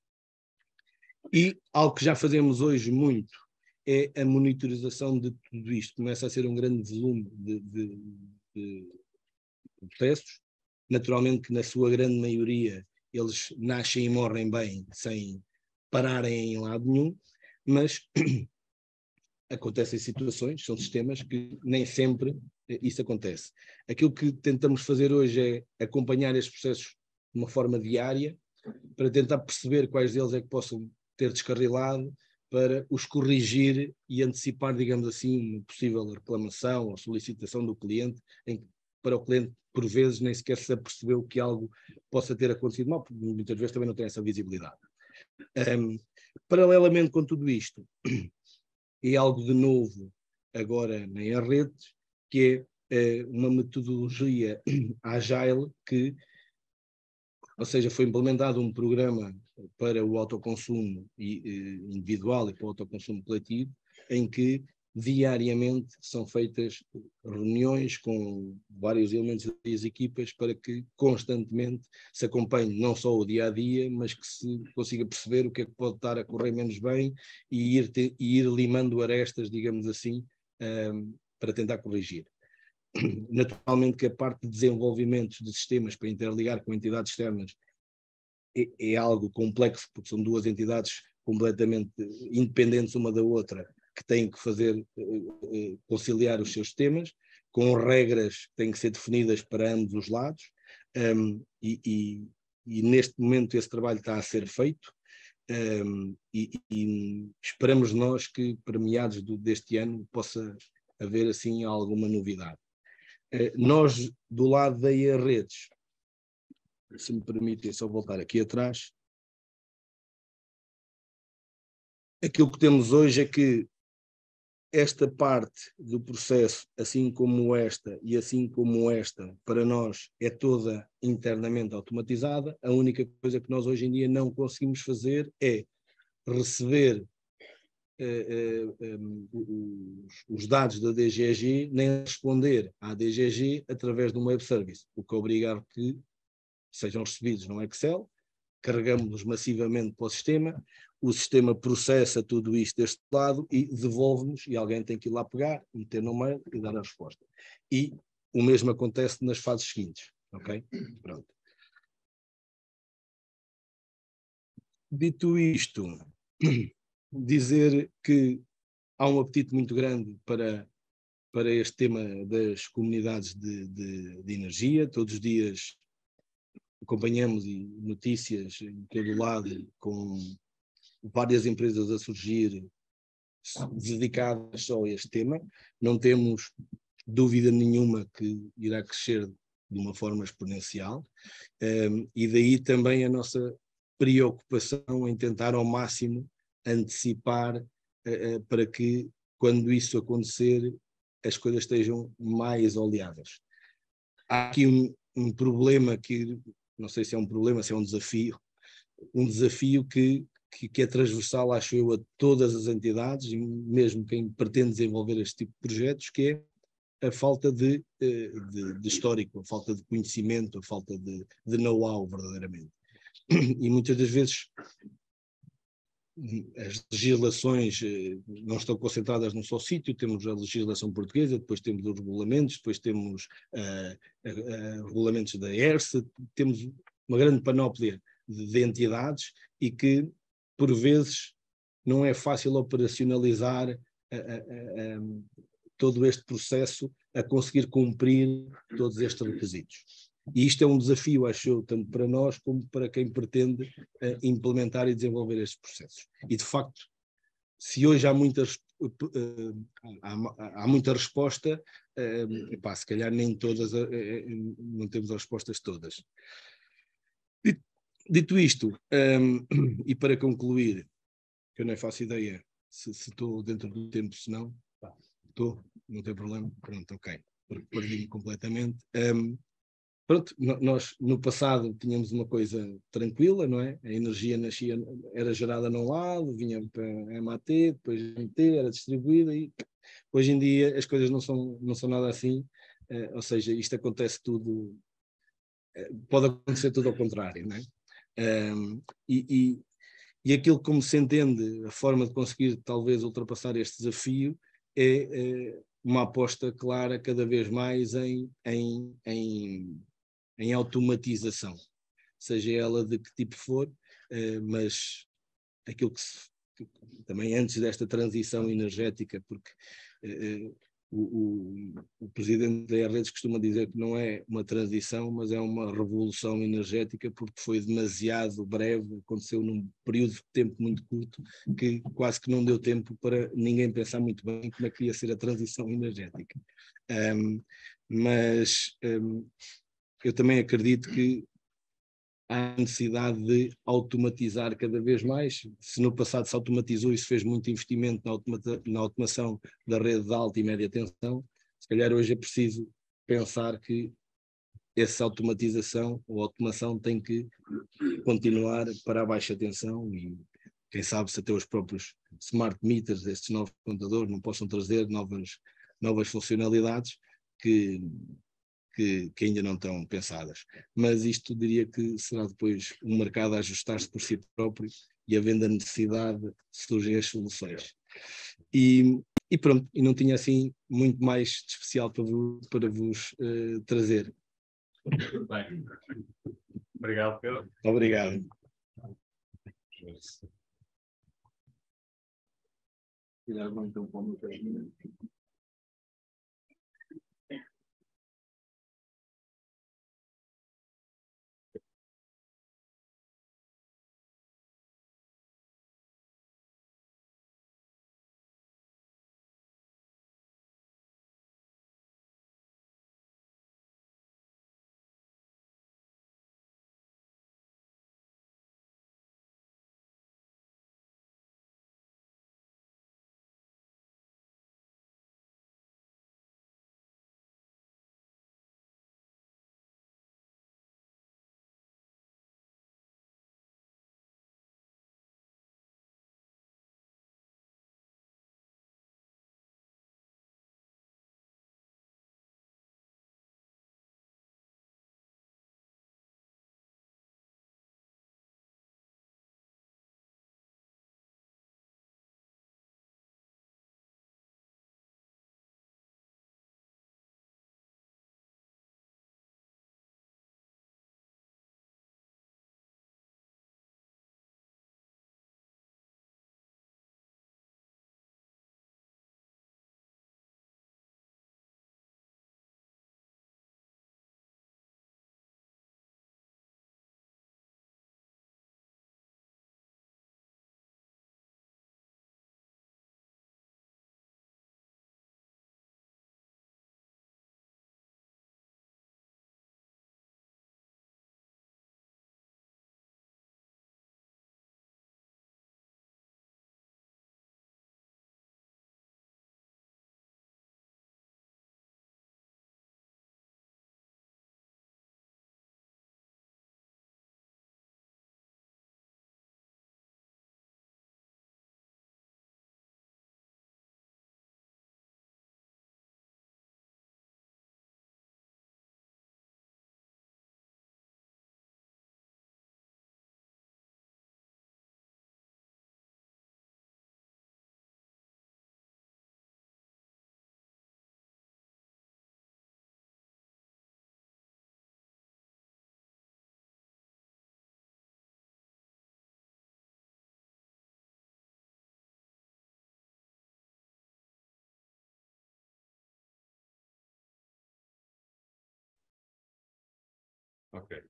E algo que já fazemos hoje muito é a monitorização de tudo isto. Começa a ser um grande volume de processos, naturalmente que na sua grande maioria eles nascem e morrem bem, sem pararem em lado nenhum, mas acontecem situações, são sistemas que nem sempre isso acontece. Aquilo que tentamos fazer hoje é acompanhar estes processos de uma forma diária, para tentar perceber quais deles é que possam ter descarrilado, para os corrigir e antecipar, digamos assim, uma possível reclamação ou solicitação do cliente, para o cliente, por vezes, nem sequer se apercebeu que algo possa ter acontecido mal, porque muitas vezes também não tem essa visibilidade. Paralelamente com tudo isto, é algo de novo agora na rede, que é uma metodologia agile que, ou seja, foi implementado um programa para o autoconsumo individual e para o autoconsumo coletivo, em que diariamente são feitas reuniões com vários elementos das equipas para que constantemente se acompanhe não só o dia-a-dia, mas que se consiga perceber o que é que pode estar a correr menos bem e ir limando arestas, digamos assim, para tentar corrigir. Naturalmente que a parte de desenvolvimento de sistemas para interligar com entidades externas é algo complexo, porque são duas entidades completamente independentes uma da outra, que têm que fazer, conciliar os seus sistemas, com regras que têm que ser definidas para ambos os lados, e neste momento esse trabalho está a ser feito, e esperamos nós que para meados deste ano possa haver assim alguma novidade. Nós, do lado da redes, se me permitem só voltar aqui atrás, aquilo que temos hoje é que esta parte do processo, assim como esta e assim como esta, para nós é toda internamente automatizada. A única coisa que nós hoje em dia não conseguimos fazer é receber os dados da DGG, nem responder à DGG através de um web service, o que obriga a que sejam recebidos no Excel, carregamos massivamente para o sistema processa tudo isto deste lado e devolve-nos, e alguém tem que ir lá pegar, meter no mail e dar a resposta. E o mesmo acontece nas fases seguintes, ok? Pronto. Dito isto, dizer que há um apetite muito grande para este tema das comunidades de energia. Todos os dias acompanhamos notícias em todo lado, com várias empresas a surgir dedicadas só a este tema. Não temos dúvida nenhuma que irá crescer de uma forma exponencial, e daí também a nossa preocupação em tentar ao máximo antecipar para que, quando isso acontecer, as coisas estejam mais oleadas. Há aqui um problema que, não sei se é um problema, se é um desafio que é transversal, acho eu, a todas as entidades, e mesmo quem pretende desenvolver este tipo de projetos, que é a falta de histórico, a falta de conhecimento, a falta de know-how, verdadeiramente. E muitas das vezes as legislações não estão concentradas num só sítio. Temos a legislação portuguesa, depois temos os regulamentos, depois temos regulamentos da ERSA, temos uma grande panóplia de entidades, e que, por vezes, não é fácil operacionalizar todo este processo a conseguir cumprir todos estes requisitos. E isto é um desafio, acho eu, tanto para nós como para quem pretende implementar e desenvolver estes processos. E, de facto, se hoje há muita resposta, se calhar nem todas, não temos as respostas todas. Dito isto, e para concluir, que eu não faço ideia se estou dentro do tempo, se não, estou, não tem problema, pronto, ok, perdi-me completamente. Pronto, nós no passado tínhamos uma coisa tranquila, não é? A energia nascia, era gerada num lado, vinha para a MAT, depois a MT, era distribuída, e hoje em dia as coisas não são nada assim, ou seja, isto acontece tudo, pode acontecer tudo ao contrário, não é? E aquilo como se entende, a forma de conseguir talvez ultrapassar este desafio é uma aposta clara cada vez mais em automatização, seja ela de que tipo for, mas aquilo que também antes desta transição energética, porque o presidente da Redes costuma dizer que não é uma transição, mas é uma revolução energética, porque foi demasiado breve, aconteceu num período de tempo muito curto, que quase que não deu tempo para ninguém pensar muito bem como é que ia ser a transição energética. Mas eu também acredito que há necessidade de automatizar cada vez mais. Se no passado se automatizou e se fez muito investimento na automação da rede de alta e média tensão, se calhar hoje é preciso pensar que essa automatização ou automação tem que continuar para a baixa tensão e quem sabe se até os próprios smart meters, estes novos contadores, não possam trazer novas funcionalidades que ainda não estão pensadas. Mas isto diria que será depois um mercado a ajustar-se por si próprio e havendo a necessidade surgem as soluções. E pronto, e não tinha assim muito mais de especial para vos trazer. Bem, obrigado, Pedro. Obrigado. Ok.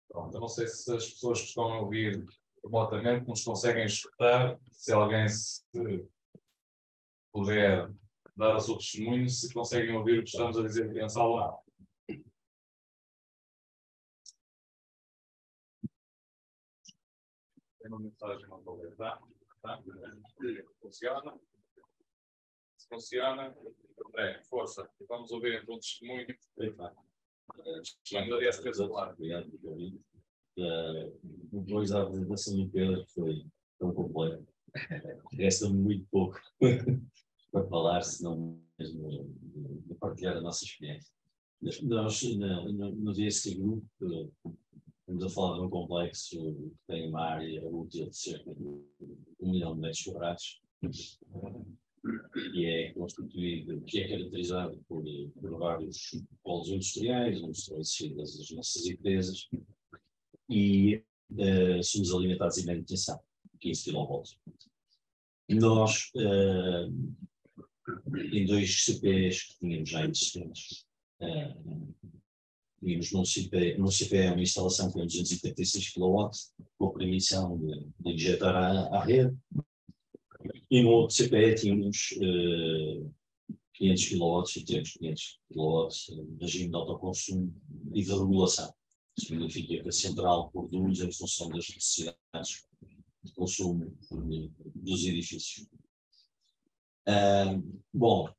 Pronto, eu não sei se as pessoas que estão a ouvir remotamente nos conseguem escutar, se alguém se puder dar o seu testemunho, se conseguem ouvir o que estamos a dizer aqui em sala. Tem uma mensagem não vou ler, tá? Funciona? Se funciona, força. Vamos ouvir então o testemunho. Obrigado por convite. Depois da apresentação do Pedro, que foi tão completa, resta-me muito pouco para falar, senão mesmo de partilhar a nossa experiência. Nós, no DST Group, estamos a falar de um complexo que tem uma área útil de cerca de 1 milhão de metros quadrados. que é caracterizado por vários polos industriais, onde estão inseridas as nossas empresas, e somos alimentados em manutenção, 15 kV. Nós, em 2 CPEs que tínhamos já existentes, tínhamos num CPE uma instalação com 236 kW, com a permissão de injetar à rede, e no outro CPE tínhamos 500 kW e temos 500 kW de regime de autoconsumo e de regulação. Significa que a central produz em função das necessidades de consumo dos edifícios. Bom,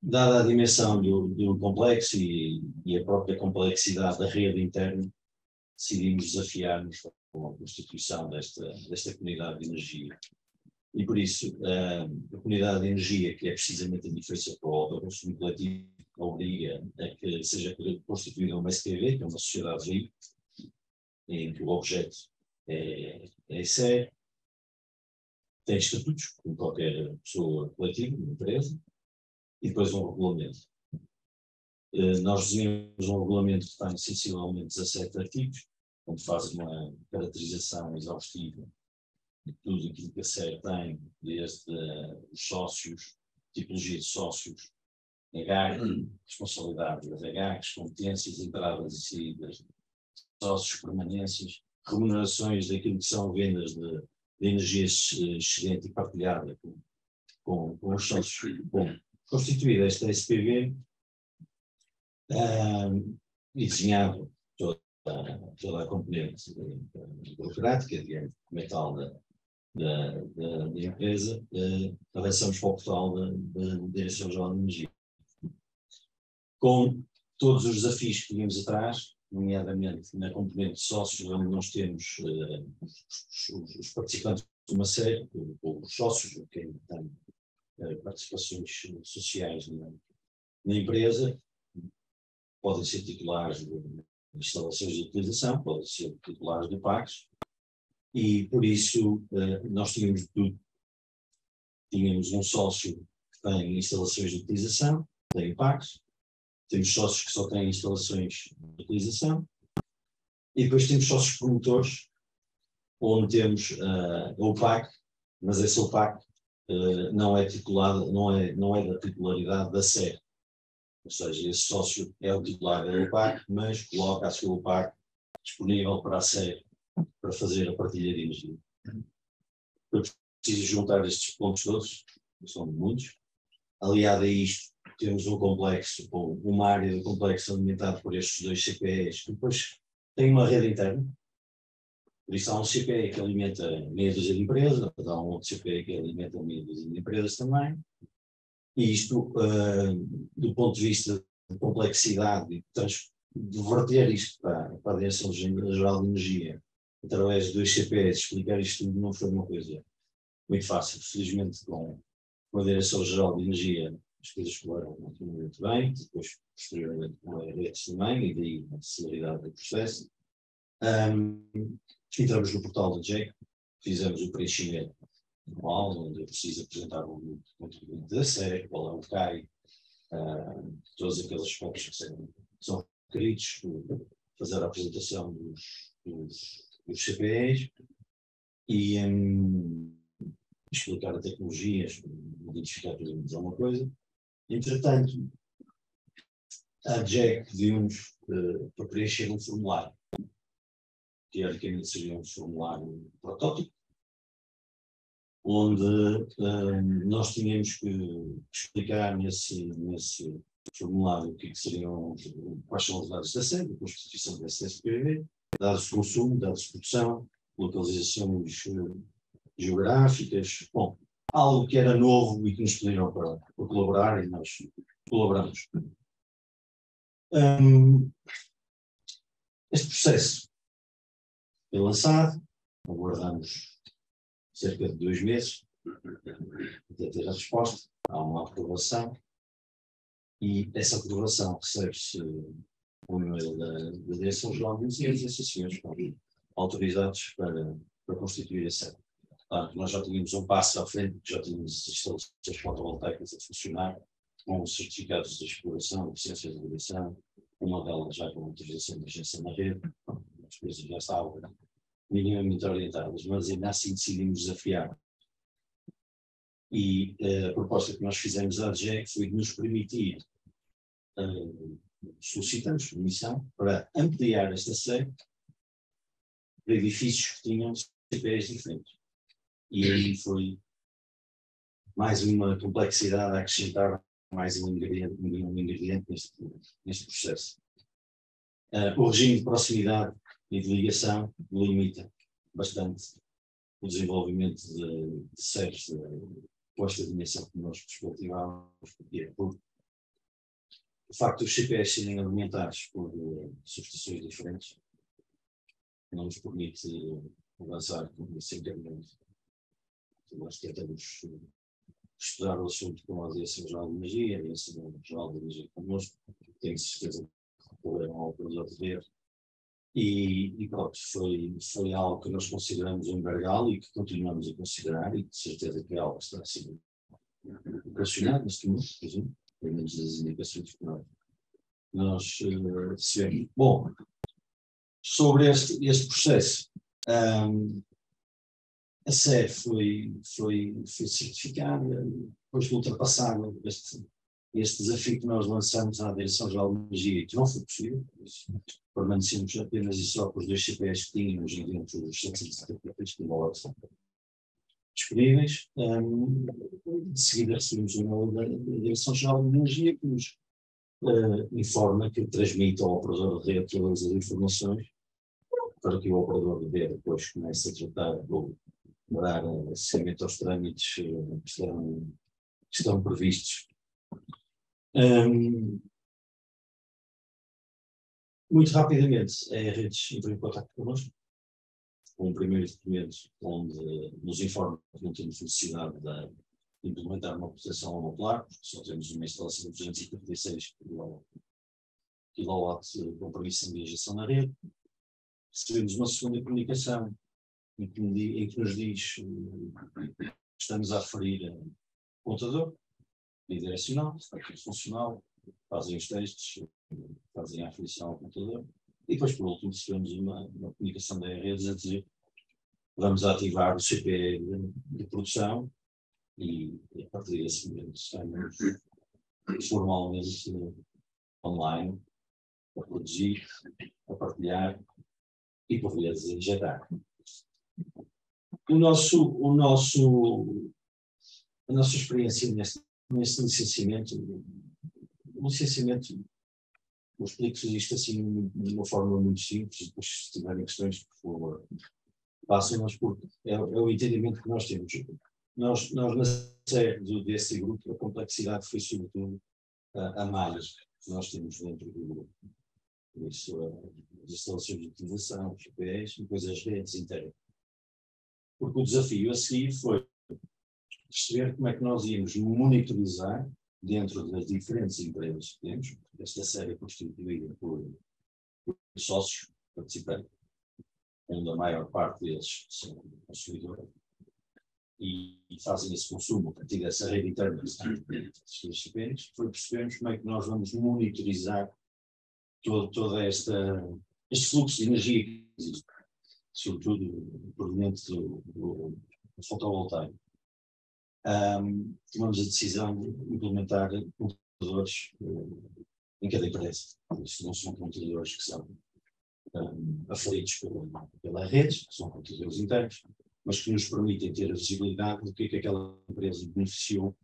dada a dimensão do complexo e a própria complexidade da rede interna, decidimos desafiar-nos com a constituição desta comunidade de energia. E por isso, a comunidade de energia, que é precisamente a diferença para o autoconsumo coletivo, obriga a que seja constituída uma SPV, que é uma sociedade de veículos, em que o objeto é sério, tem estatutos, como qualquer pessoa coletiva, uma empresa, e depois um regulamento. Nós desenhamos um regulamento que tem sensivelmente 17 artigos, onde faz uma caracterização exaustiva de tudo aquilo que a SER tem, desde os sócios, tipologia de sócios, responsabilidade das EGACs, competências, entradas e saídas, sócios, permanências, remunerações daquilo que são vendas de energia excedente e partilhada com os sócios. Bom, constituída esta SPV e desenhado toda a componente burocrática, digamos, como tal da empresa, avançamos para o portal da Direção-Geral de Energia. Com todos os desafios que tínhamos atrás, nomeadamente na componente de sócios, onde nós temos os participantes de uma série, os sócios, quem tem participações sociais na empresa, podem ser titulares de instalações de utilização, podem ser titulares de PACs, e por isso nós tínhamos tudo. Tínhamos um sócio que tem instalações de utilização, tem PACs, temos sócios que só têm instalações de utilização, e depois temos sócios promotores, onde temos o PAC, mas esse PAC não é titulado, não é da titularidade da SER. Ou seja, esse sócio é o titular da UPAC, mas coloca a sua UPAC disponível para a SER para fazer a partilha de energia. Eu preciso juntar estes pontos todos, são muitos. Aliado a isto, temos um complexo, ou uma área do complexo alimentado por estes 2 CPEs, que depois tem uma rede interna. Por isso há um CPE que alimenta meia dúzia de empresas, há um outro CPE que alimenta meia dúzia de empresas também. E isto, do ponto de vista de complexidade, de verter isto para a Direção-Geral de Energia, através de 2 CPEs, explicar isto tudo não foi uma coisa muito fácil. Felizmente, com a Direção-Geral de Energia, as coisas correram muito bem, depois, posteriormente, com a RETS também, e daí a celeridade do processo. Entramos no portal da JEC, fizemos o preenchimento anual, onde eu preciso apresentar o contribuinte da SER, qual é o CAI, todos aqueles aspectos que são requeridos, fazer a apresentação dos CPEs e explicar a tecnologias, identificar tudo alguma coisa. Entretanto, a JEC pediu-nos para preencher um formulário. Teoricamente seria um formulário protótipo, onde nós tínhamos que explicar nesse formulário o que seriam, quais são os dados da SER, a constituição da SPV, dados de consumo, dados de produção, localizações geográficas, bom, algo que era novo e que nos pediram para colaborar, e nós colaboramos. Este processo foi lançado, aguardamos cerca de 2 meses até ter a resposta. Há uma aprovação e essa aprovação recebe-se por e-mail da Direção-Geral de Energia e esses senhores estão autorizados para constituir a SER. Portanto, nós já tínhamos um passo à frente, já tínhamos instalações fotovoltaicas a funcionar, com os certificados de exploração, de eficiência de ligação, uma delas já com autorização de emergência na rede, as coisas já estavam minimamente orientadas, mas ainda assim decidimos desafiar. E a proposta que nós fizemos à ADGEC foi de nos permitir, solicitamos permissão para ampliar esta sede para edifícios que tinham CPEs diferentes. E aí foi mais uma complexidade a acrescentar, mais um ingrediente neste processo. O regime de proximidade e de ligação limita bastante o desenvolvimento de sedes com esta dimensão que nós perspectivávamos, porque o facto dos CPEs serem alimentados por subestações diferentes não nos permite avançar com esse encaminhamento. Nós tentamos estudar o assunto com a Direção Geral de Energia, a Direção Geral de Energia connosco, tenho certeza que recorreram ao operador de rede. E pronto, foi algo que nós consideramos um gargalo e que continuamos a considerar, e de certeza que é algo que está a ser operacionado neste momento, por exemplo, pelo menos das indicações que nós recebemos. Bom, sobre este processo, a SE foi certificada, depois de ultrapassar este desafio que nós lançamos à Direção-Geral de Energia, que não foi possível, permanecemos apenas e só com os 2 CPEs que tínhamos e dentro dos 773 kW disponíveis. De seguida recebemos o e-mail da Direção-Geral de Energia que nos informa que transmite ao operador de rede todas as informações para que o operador de rede depois comece a tratar ou dar seguimento aos trâmites que estão previstos. Muito rapidamente, a Redes entrou em contato connosco, com um primeiro documento onde nos informa que não temos necessidade de implementar uma proteção modular, porque só temos uma instalação de 246 kW com permissão de injeção na rede. Recebemos uma segunda comunicação em que nos diz que estamos a aferir contador bidirecional, funcional, fazem os testes, fazem a aferição ao computador, e depois, por último, recebemos uma comunicação da redes a dizer que vamos ativar o CPE de produção e a partir desse momento estamos formalmente online a produzir, a partilhar e por vezes a injetar. A nossa experiência neste licenciamento, eu explico isto assim de uma forma muito simples, depois se tiverem questões, por favor, passem-nos, porque é o entendimento que nós temos. Nós na série desse grupo, a complexidade foi sobretudo a malha que nós temos dentro do grupo. Por isso, as instalações de utilização, os GPs e depois as redes internas. Porque o desafio a seguir foi perceber como é que nós íamos monitorizar dentro das diferentes empresas que temos. Esta série é constituída por sócios participantes, onde a maior parte deles são consumidores e fazem esse consumo a partir dessa rede interna dos CPs. Foi percebermos como é que nós vamos monitorizar todo este fluxo de energia que existe, sobretudo proveniente do fotovoltaico. Tomamos a decisão de implementar computadores em cada empresa. Isso não são computadores que são aferidos pela rede, que são computadores internos, mas que nos permitem ter a visibilidade do que é que aquela empresa beneficiou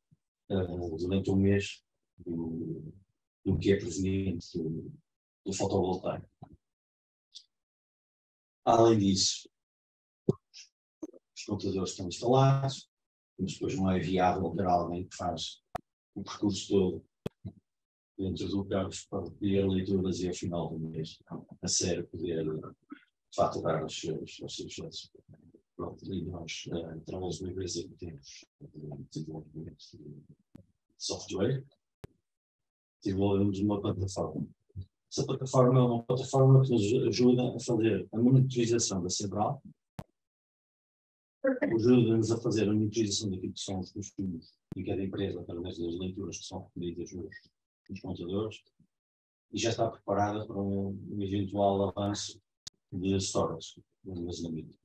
durante um mês do que é proveniente do fotovoltaico. Além disso, os computadores estão instalados, mas depois não é viável ter alguém que faz o percurso todo dentro do carro para recolher leituras e ao final do mês a sério poder faturar os seus dados. Pronto, e nós, através de uma empresa que temos desenvolvimento de software, desenvolvemos uma plataforma. Essa plataforma é uma plataforma que nos ajuda a fazer a monitorização da central ajuda-nos a fazer a monitorização daquilo que são os consumos em cada empresa, através das leituras que são recolhidas nos contadores, e já está preparada para um eventual avanço de storage, de armazenamento.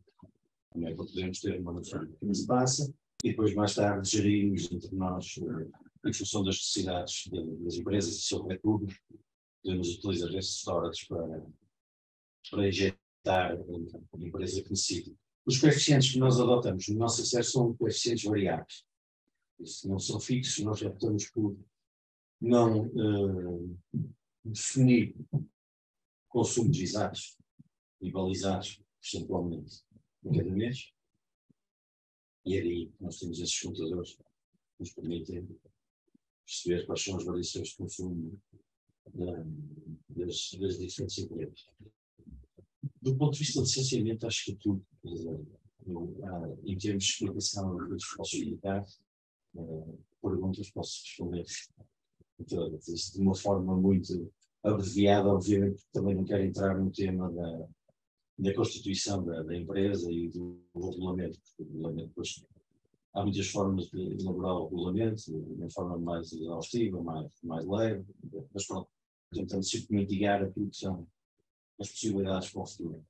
Também para podermos ter uma noção do que se passa, e depois mais tarde gerimos entre nós, em função das necessidades das empresas, e se houver tudo, podemos utilizar esses storage para injetar a empresa que necessita. Os coeficientes que nós adotamos no nosso acesso são coeficientes variáveis. Se não são fixos, nós optamos por não definir consumos exatos e balizados percentualmente em cada mês. E é aí que nós temos esses contadores que nos permitem perceber quais são as variações de consumo das diferentes empresas. Do ponto de vista de licenciamento, acho que tudo, em termos de explicação, eu posso explicar, perguntas posso responder de uma forma muito abreviada, obviamente, porque também não quero entrar no tema da constituição da empresa e do regulamento, porque o regulamento, depois, há muitas formas de elaborar o regulamento, de uma forma mais exaustiva, mais leve, mas pronto, tentando sempre mitigar aquilo que são as possibilidades para o futuro.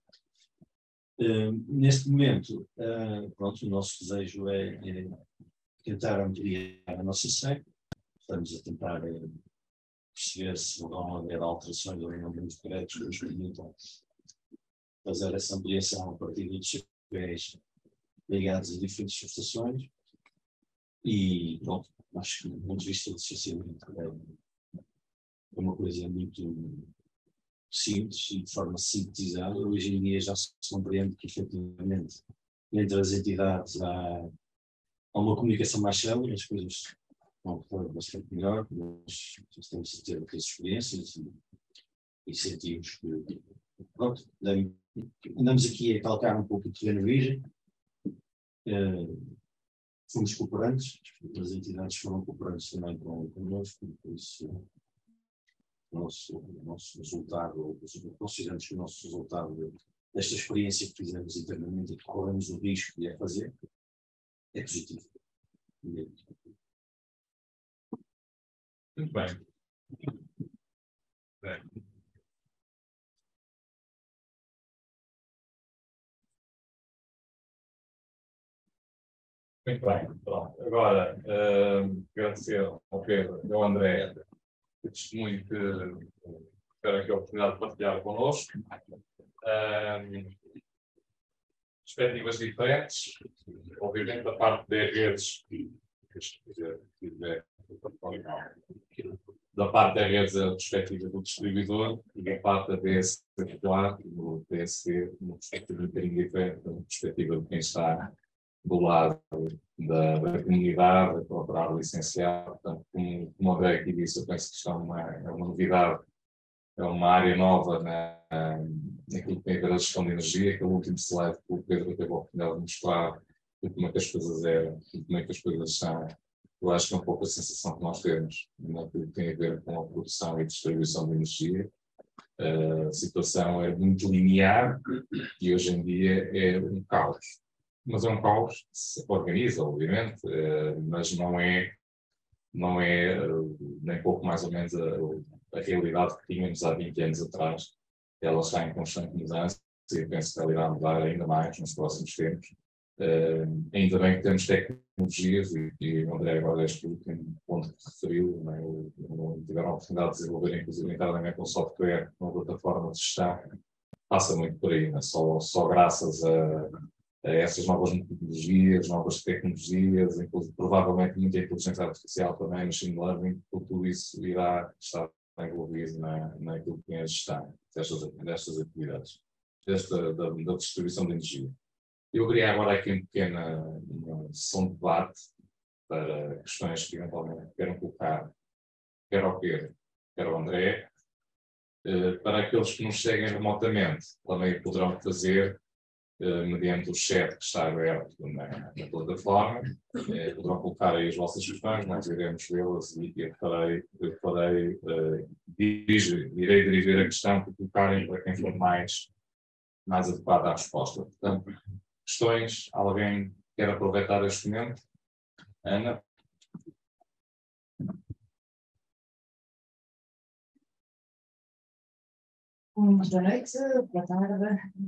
Neste momento, pronto, o nosso desejo é tentar ampliar a nossa SEC. Estamos a tentar perceber se vão haver alterações ou não nos decretos que nos permitam fazer essa ampliação a partir dos CPEs ligados a diferentes subestações. E pronto, acho que do ponto de vista do licenciamento é uma coisa muito simples e de forma sintetizada. Hoje em dia já se compreende que efetivamente entre as entidades há uma comunicação mais célere, as coisas vão correr bastante melhor, nós estamos a ter outras experiências e sentimos que pronto, andamos aqui a calcar um pouco o terreno virgem. Fomos cooperantes, as entidades foram cooperantes também connosco, por isso o nosso resultado, consideramos que o nosso resultado desta experiência que fizemos internamente e que corremos o risco de fazer, é positivo. Muito bem. Muito bem. Pronto. Agora, agradecer ao Pedro e ao André o testemunho que tiveram aqui a oportunidade de partilhar connosco. Perspectivas diferentes, obviamente da parte das redes, da parte da rede a perspectiva do distribuidor e da parte da DS do DSC, uma perspectiva um bocadinho diferente da perspectiva de quem está do lado da comunidade, a procurar licenciar. Portanto, como o André aqui disse, eu penso que isto é uma novidade, é uma área nova naquilo que tem a ver a gestão de energia, aquele último slide que o Pedro teve a oportunidade de mostrar, como é que as coisas eram, como é que as coisas são. Eu acho que é um pouco a sensação que nós temos naquilo que tem a ver com a produção e distribuição de energia. A situação é muito linear e hoje em dia é um caos. Mas é um caos que se organiza, obviamente, mas não é nem pouco mais ou menos a realidade que tínhamos há 20 anos atrás. Ela está em constante mudança e penso que ela irá mudar ainda mais nos próximos tempos. Ainda bem que temos tecnologias e o André agora este último ponto que referiu, tiveram a oportunidade de desenvolver inclusive internamente um software, uma plataforma de gestão, passa muito por aí, só graças a essas novas metodologias, novas tecnologias, inclusive provavelmente muita inteligência artificial também, machine learning, tudo isso irá estar envolvido naquilo que é a gestão destas atividades, da distribuição de energia. Eu queria agora aqui uma sessão de debate para questões que eventualmente queiram colocar, quer ao Pedro, quer ao André. Para aqueles que nos seguem remotamente, também poderão fazer mediante o chat que está aberto na plataforma. Poderão colocar aí as vossas questões, nós iremos vê-las e irei dirigir a questão para colocarem para quem for mais adequado à resposta. Portanto, questões, alguém quer aproveitar este momento? Ana? Muito boa noite, boa tarde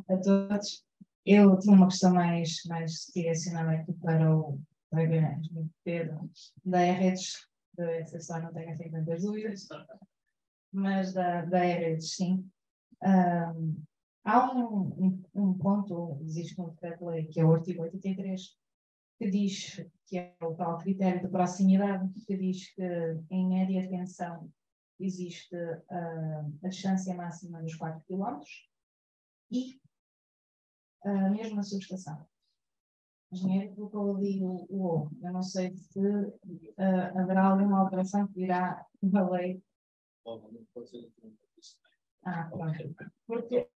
a todos. Eu tinha uma questão mais direcionada aqui para o colega Pedro, da E-Redes, essa história não tenho assim tantas dúvidas, mas da E-Redes, sim. Há um ponto, existe um decreto-lei, que é o artigo 83, que diz que é o tal critério de proximidade, que diz que em média tensão existe a distância máxima dos 4 km e a mesma subestação. Engenheiro colocou ali o O. Eu não sei se haverá alguma alteração que virá na lei. Pronto. Porque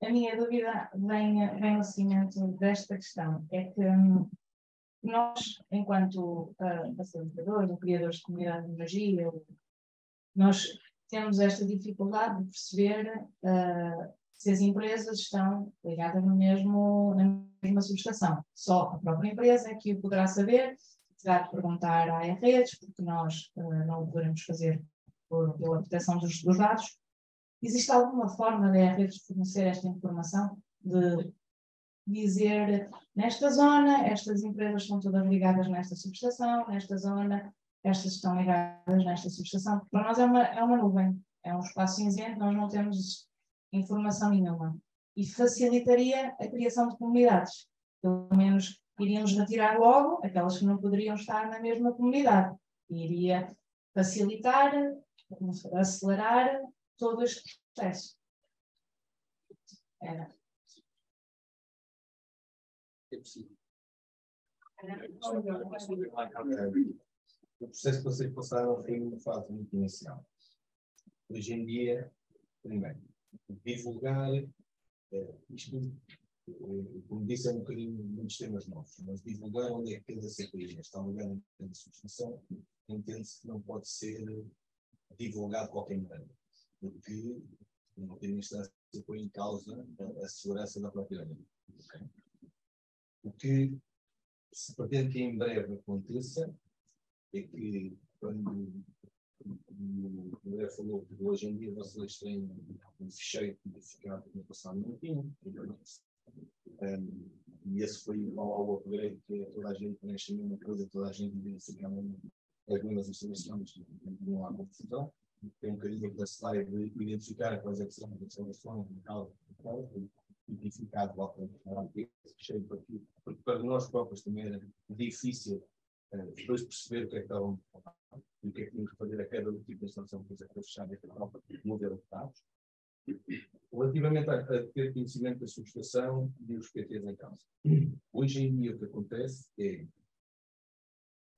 a minha dúvida vem ao seguimento desta questão. É que nós, enquanto facilitadores ou criadores de comunidade de energia, nós temos esta dificuldade de perceber se as empresas estão ligadas na mesma subestação. Só a própria empresa é que o poderá saber, terá de perguntar à E-Redes, porque nós não o poderemos fazer pela proteção dos dados. Existe alguma forma da E-Redes fornecer esta informação, de dizer, nesta zona, estas empresas estão todas ligadas nesta subestação, nesta zona, estas estão ligadas nesta subestação? Para nós é uma nuvem, é um espaço cinzento, nós não temos informação nenhuma. E facilitaria a criação de comunidades. Pelo menos iríamos retirar logo aquelas que não poderiam estar na mesma comunidade. E iria facilitar, acelerar todo este processo. Era. É possível. O processo que vocês passaram foi uma fase muito inicial. Hoje em dia, primeiro, divulgar isto, como disse, é um bocadinho muitos temas novos, mas divulgar onde é que cada CPI está ligado em cada substituição, entende-se que não pode ser divulgado de qualquer maneira, porque não tem instância que põe em causa a segurança da própria lei. Okay? O que se pretende que em breve aconteça é que, quando o André falou que hoje em dia vocês têm um ficheiro codificado no passado não tinham, e esse foi ao upgrade que toda a gente preenche a mesma coisa, toda a gente identifica as mesmas instalações, não há confusão. Tem um bocadinho da slide de identificar quais é que são as instalações, identificado esse ficheiro porque para nós próprios também era difícil depois perceber o que é que estavam e o que é que tínhamos que fazer a cada tipo de instalação que foi fechada e o modelo de dados. Relativamente a ter conhecimento da subestação e os PTs em causa. Hoje em dia o que acontece é,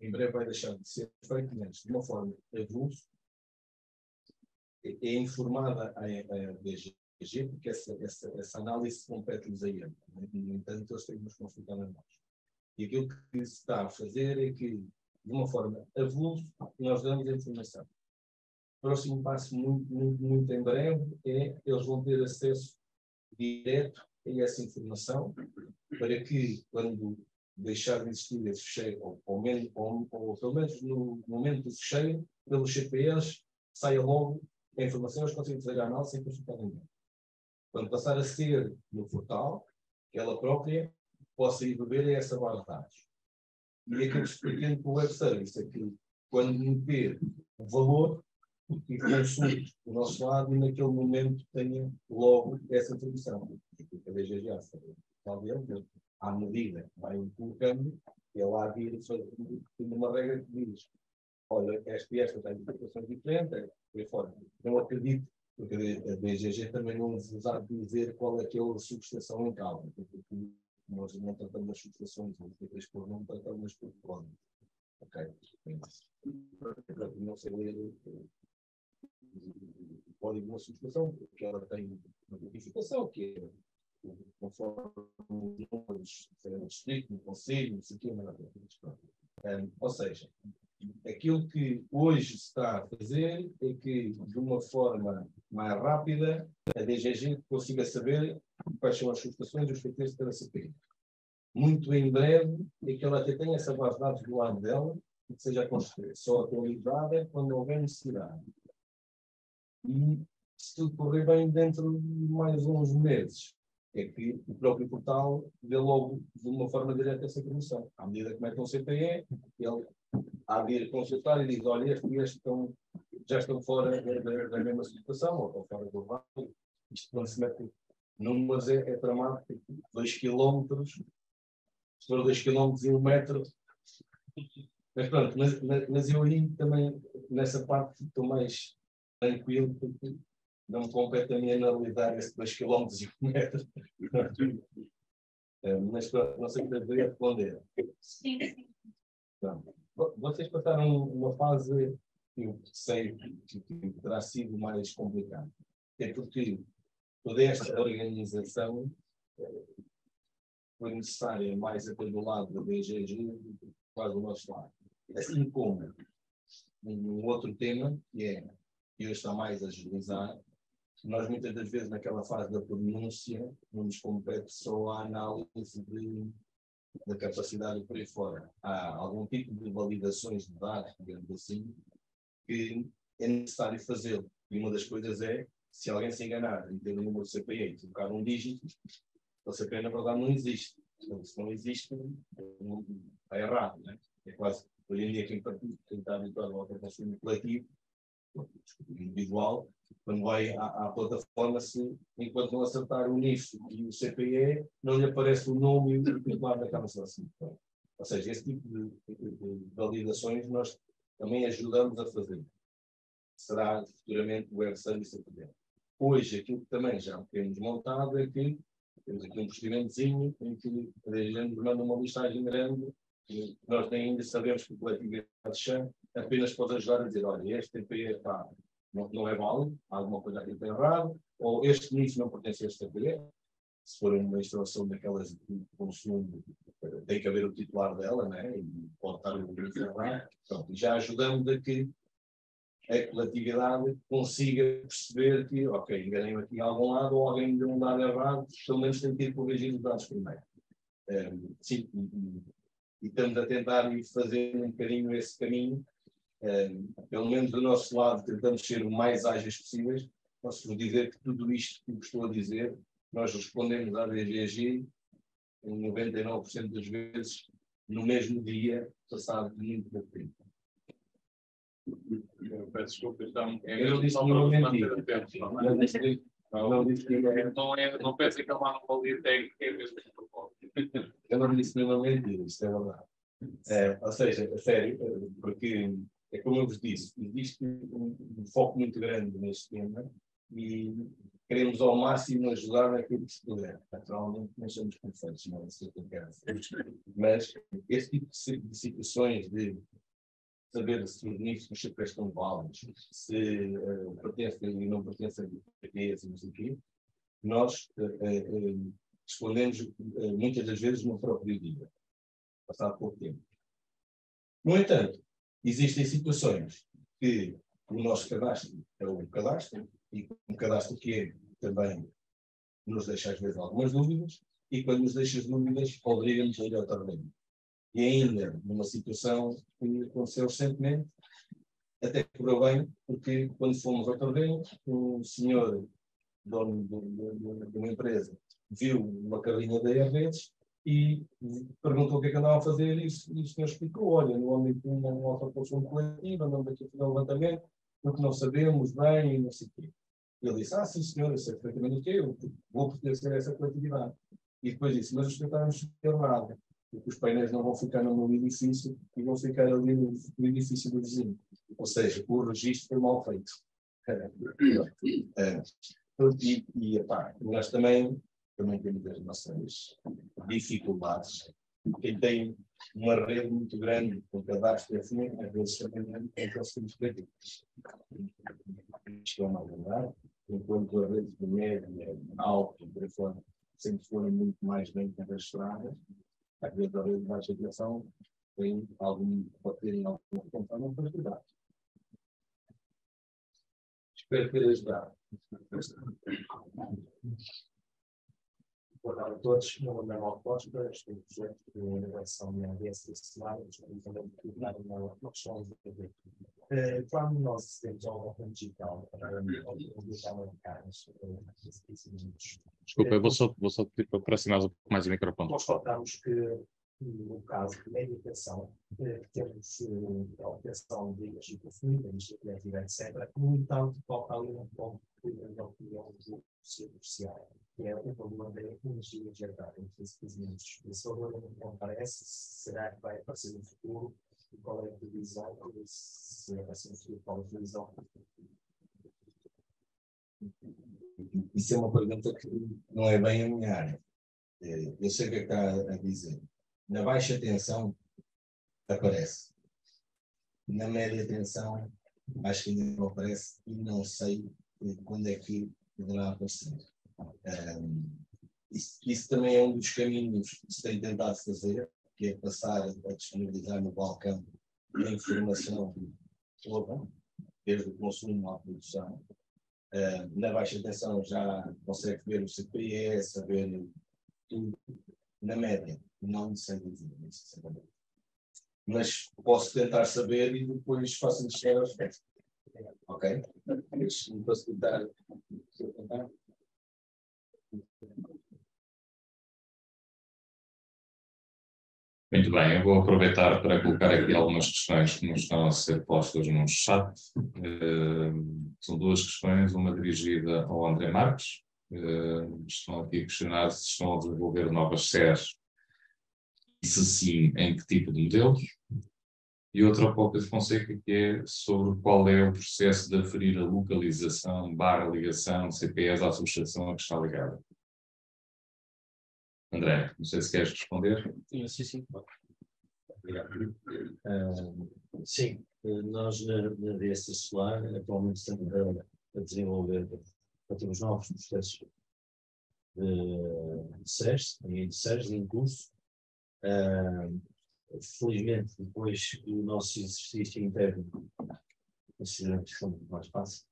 em breve vai deixar de ser feito, mas de uma forma avulsa, é informada a DGG, porque essa análise compete-lhes a ele. No entanto, eles têm que nos consultar a nós. E aquilo que se está a fazer é que, de uma forma avulsa, nós damos a informação. O próximo passo, muito em breve, é que eles vão ter acesso direto a essa informação, para que, quando deixar de existir esse fecheiro, ou pelo menos no momento do fecheiro, pelos CPEs, saia logo a informação, eles conseguem fazer a análise sem consultar ninguém. Quando passar a ser no portal, que ela própria possa ir beber a essa barra de dados. E aquilo que se pretende com o web service é que, quando meter o valor, e consulte do nosso lado e naquele momento tenha logo essa informação. Porque a DGG sabe, talvez, à medida que vai colocando, é lá vir uma regra que diz: olha, esta e esta tem interpretações diferentes, por aí fora. Não acredito, porque a DGG também não vos há de dizer qual é que é a subestação em causa, porque nós não tratamos as subestações, não tratamos por código. Ok? Não sei ler o código de uma subestação, porque ela tem uma codificação, que é conforme os números, distrito, no conselho, não sei o que, ou seja, aquilo que hoje se está a fazer é que, de uma forma mais rápida, a DGG consiga saber quais são as subestações e os critérios de cada CPI. muito em breve, e que ela até tenha essa base de dados do lado dela, e que seja só atualizada quando houver necessidade. E se tudo correr bem dentro de mais uns meses, é que o próprio portal dê logo de uma forma direta essa informação. À medida que mete um CPE, ele há de ir consultar e diz, olha, estes já estão fora da mesma situação, ou estão fora do barco. Isto quando se mete números é tramado, 2 km, se for 2 km e 1 metro. Mas pronto, mas eu aí também, nessa parte, estou mais tranquilo, porque não me compete a mim analisar esse 2 km e 1 metro. Mas pronto, não sei o que deveria responder. Sim, sim. Pronto. Vocês passaram uma fase que eu sei que terá sido mais complicada. É porque toda esta organização foi necessária mais até do lado da BGG do que quase do nosso lado. Assim como um outro tema, que hoje está mais a agilizar, nós muitas das vezes naquela fase da pronúncia não nos compete só a análise da capacidade por aí fora. Há algum tipo de validações de dados, digamos assim, que é necessário fazê-lo. E uma das coisas é, se alguém se enganar em ter um número de CPI e trocar um dígito, o CPI na verdade não existe. Então, se não existe, está errado, né? É quase, hoje em dia, quem está habituado ao consumo coletivo, individual, quando vai à plataforma, enquanto não acertar o NIF e o CPE, não lhe aparece o nome e o titular daquela situação. Ou seja, esse tipo de validações nós também ajudamos a fazer. Será futuramente o web service a fazer. Hoje, aquilo que também já temos montado é que temos aqui um procedimentozinho em que a gente nos manda uma listagem grande e nós nem ainda sabemos que o coletivo chama, apenas pode ajudar a dizer, olha, este TPE não é válido, há alguma coisa aqui que está errado, ou este nicho não pertence a este TPE. Se for uma instalação daquelas de consumo, tem que haver o titular dela, né? E pode estar o nicho errado. Pronto, já ajudamos a que a coletividade consiga perceber que, ok, enganei-me aqui a algum lado, ou alguém deu um dado errado, pelo menos tem que ir corrigir os dados primeiro. Sim, e estamos a tentar ir fazer um bocadinho esse caminho. Pelo menos do nosso lado, tentamos ser o mais ágeis possíveis. Posso-vos dizer que tudo isto que estou a dizer, nós respondemos à DGG em 99% das vezes no mesmo dia, passado muito pouco tempo. Eu peço desculpa, então. Eu não disse nenhuma mentira. Não peço que ela não valide técnica, é mesmo que propõe. Eu não disse nenhuma mentira, isto é verdade. Ou seja, a sério, porque é como eu vos disse, existe um foco muito grande neste tema e queremos ao máximo ajudar naquilo que se puder. Naturalmente, nós somos perfeitos, não é isso que eu quero dizer. Mas esse tipo de situações de saber se os benefícios estão válidos, se pertencem e não pertencem a PPs e não sei o quê, nós respondemos muitas das vezes no próprio dia, passado pouco tempo. No entanto, existem situações que o nosso cadastro é o cadastro, e um cadastro que é também nos deixa às vezes algumas dúvidas, e quando nos deixa as dúvidas, obriga-nos a ir ao terreno. E ainda numa situação que aconteceu recentemente, até que correu bem, porque quando fomos ao terreno, o senhor dono de uma empresa viu uma carrinha de AirRedes e perguntou o que é que andava a fazer e o senhor explicou, olha, no âmbito de uma autoconsumo coletiva, andamos aqui a fazer um levantamento, porque não sabemos bem e não sei o quê. Ele disse, sim senhor, eu sei perfeitamente o que eu vou pertencer a essa coletividade. E depois disse, mas os escritórios errado. Porque os painéis não vão ficar no meu edifício e vão ficar ali no edifício do vizinho. Ou seja, o registro foi mal feito. Nós também temos as nossas dificuldades. Quem tem uma rede muito grande com cadastro assim, às vezes também não conseguimos ver. Isto é uma verdade. Enquanto a rede de média, alta, por aí fora, sempre foram muito mais bem cadastradas, às vezes a rede de baixa tensão pode ter alguma componente para ajudar. Espero ter ajudado. Olá a todos, meu nome é Manuel Costa, estou no projeto de inovação na ABS deste lado, estou também a uma questão de quando nós temos a operação digital para publicar mercados, Desculpa, eu vou só pedir para aproximar um pouco mais o microfone. nós faltamos que, no caso de meditação, temos a operação de ligas profunda, criativa, etc. No entanto, falta ali um ponto da opinião do social, que é o problema da energia gerada entre esses elementos. Esse problema não aparece, será que vai aparecer no futuro? E qual é a previsão? Se vai aparecer no futuro, qual é a previsão? Isso é uma pergunta que não é bem a minha área. Eu sei o que é que está a dizer. Na baixa tensão aparece. Na média tensão acho que ainda não aparece e não sei quando é que poderá aparecer. Isso também é um dos caminhos que se tem tentado fazer, que é passar a disponibilizar no balcão a informação toda, desde o consumo à produção. Na baixa tensão já consegue ver o CPE, saber tudo, na média, não sei dizer, sinceramente. Mas posso tentar saber e depois faço-lhe chegar aos pés. Ok? Deixe-me facilitar. Muito bem, eu vou aproveitar para colocar aqui algumas questões que nos estão a ser postas no chat. São duas questões, uma dirigida ao André Marques. Estão aqui a questionar se estão a desenvolver novas séries e se sim, em que tipo de modelos. E outra ao Paulo Pedro Fonseca, que é sobre qual é o processo de aferir a localização, ligação, CPS à subestação a que está ligada. André, não sei se queres responder. Sim. Obrigado. Sim, nós na DSA Solar atualmente estamos a desenvolver, temos novos processos de SERS, em curso. Felizmente, depois do nosso exercício interno, consideramos que foi muito mais fácil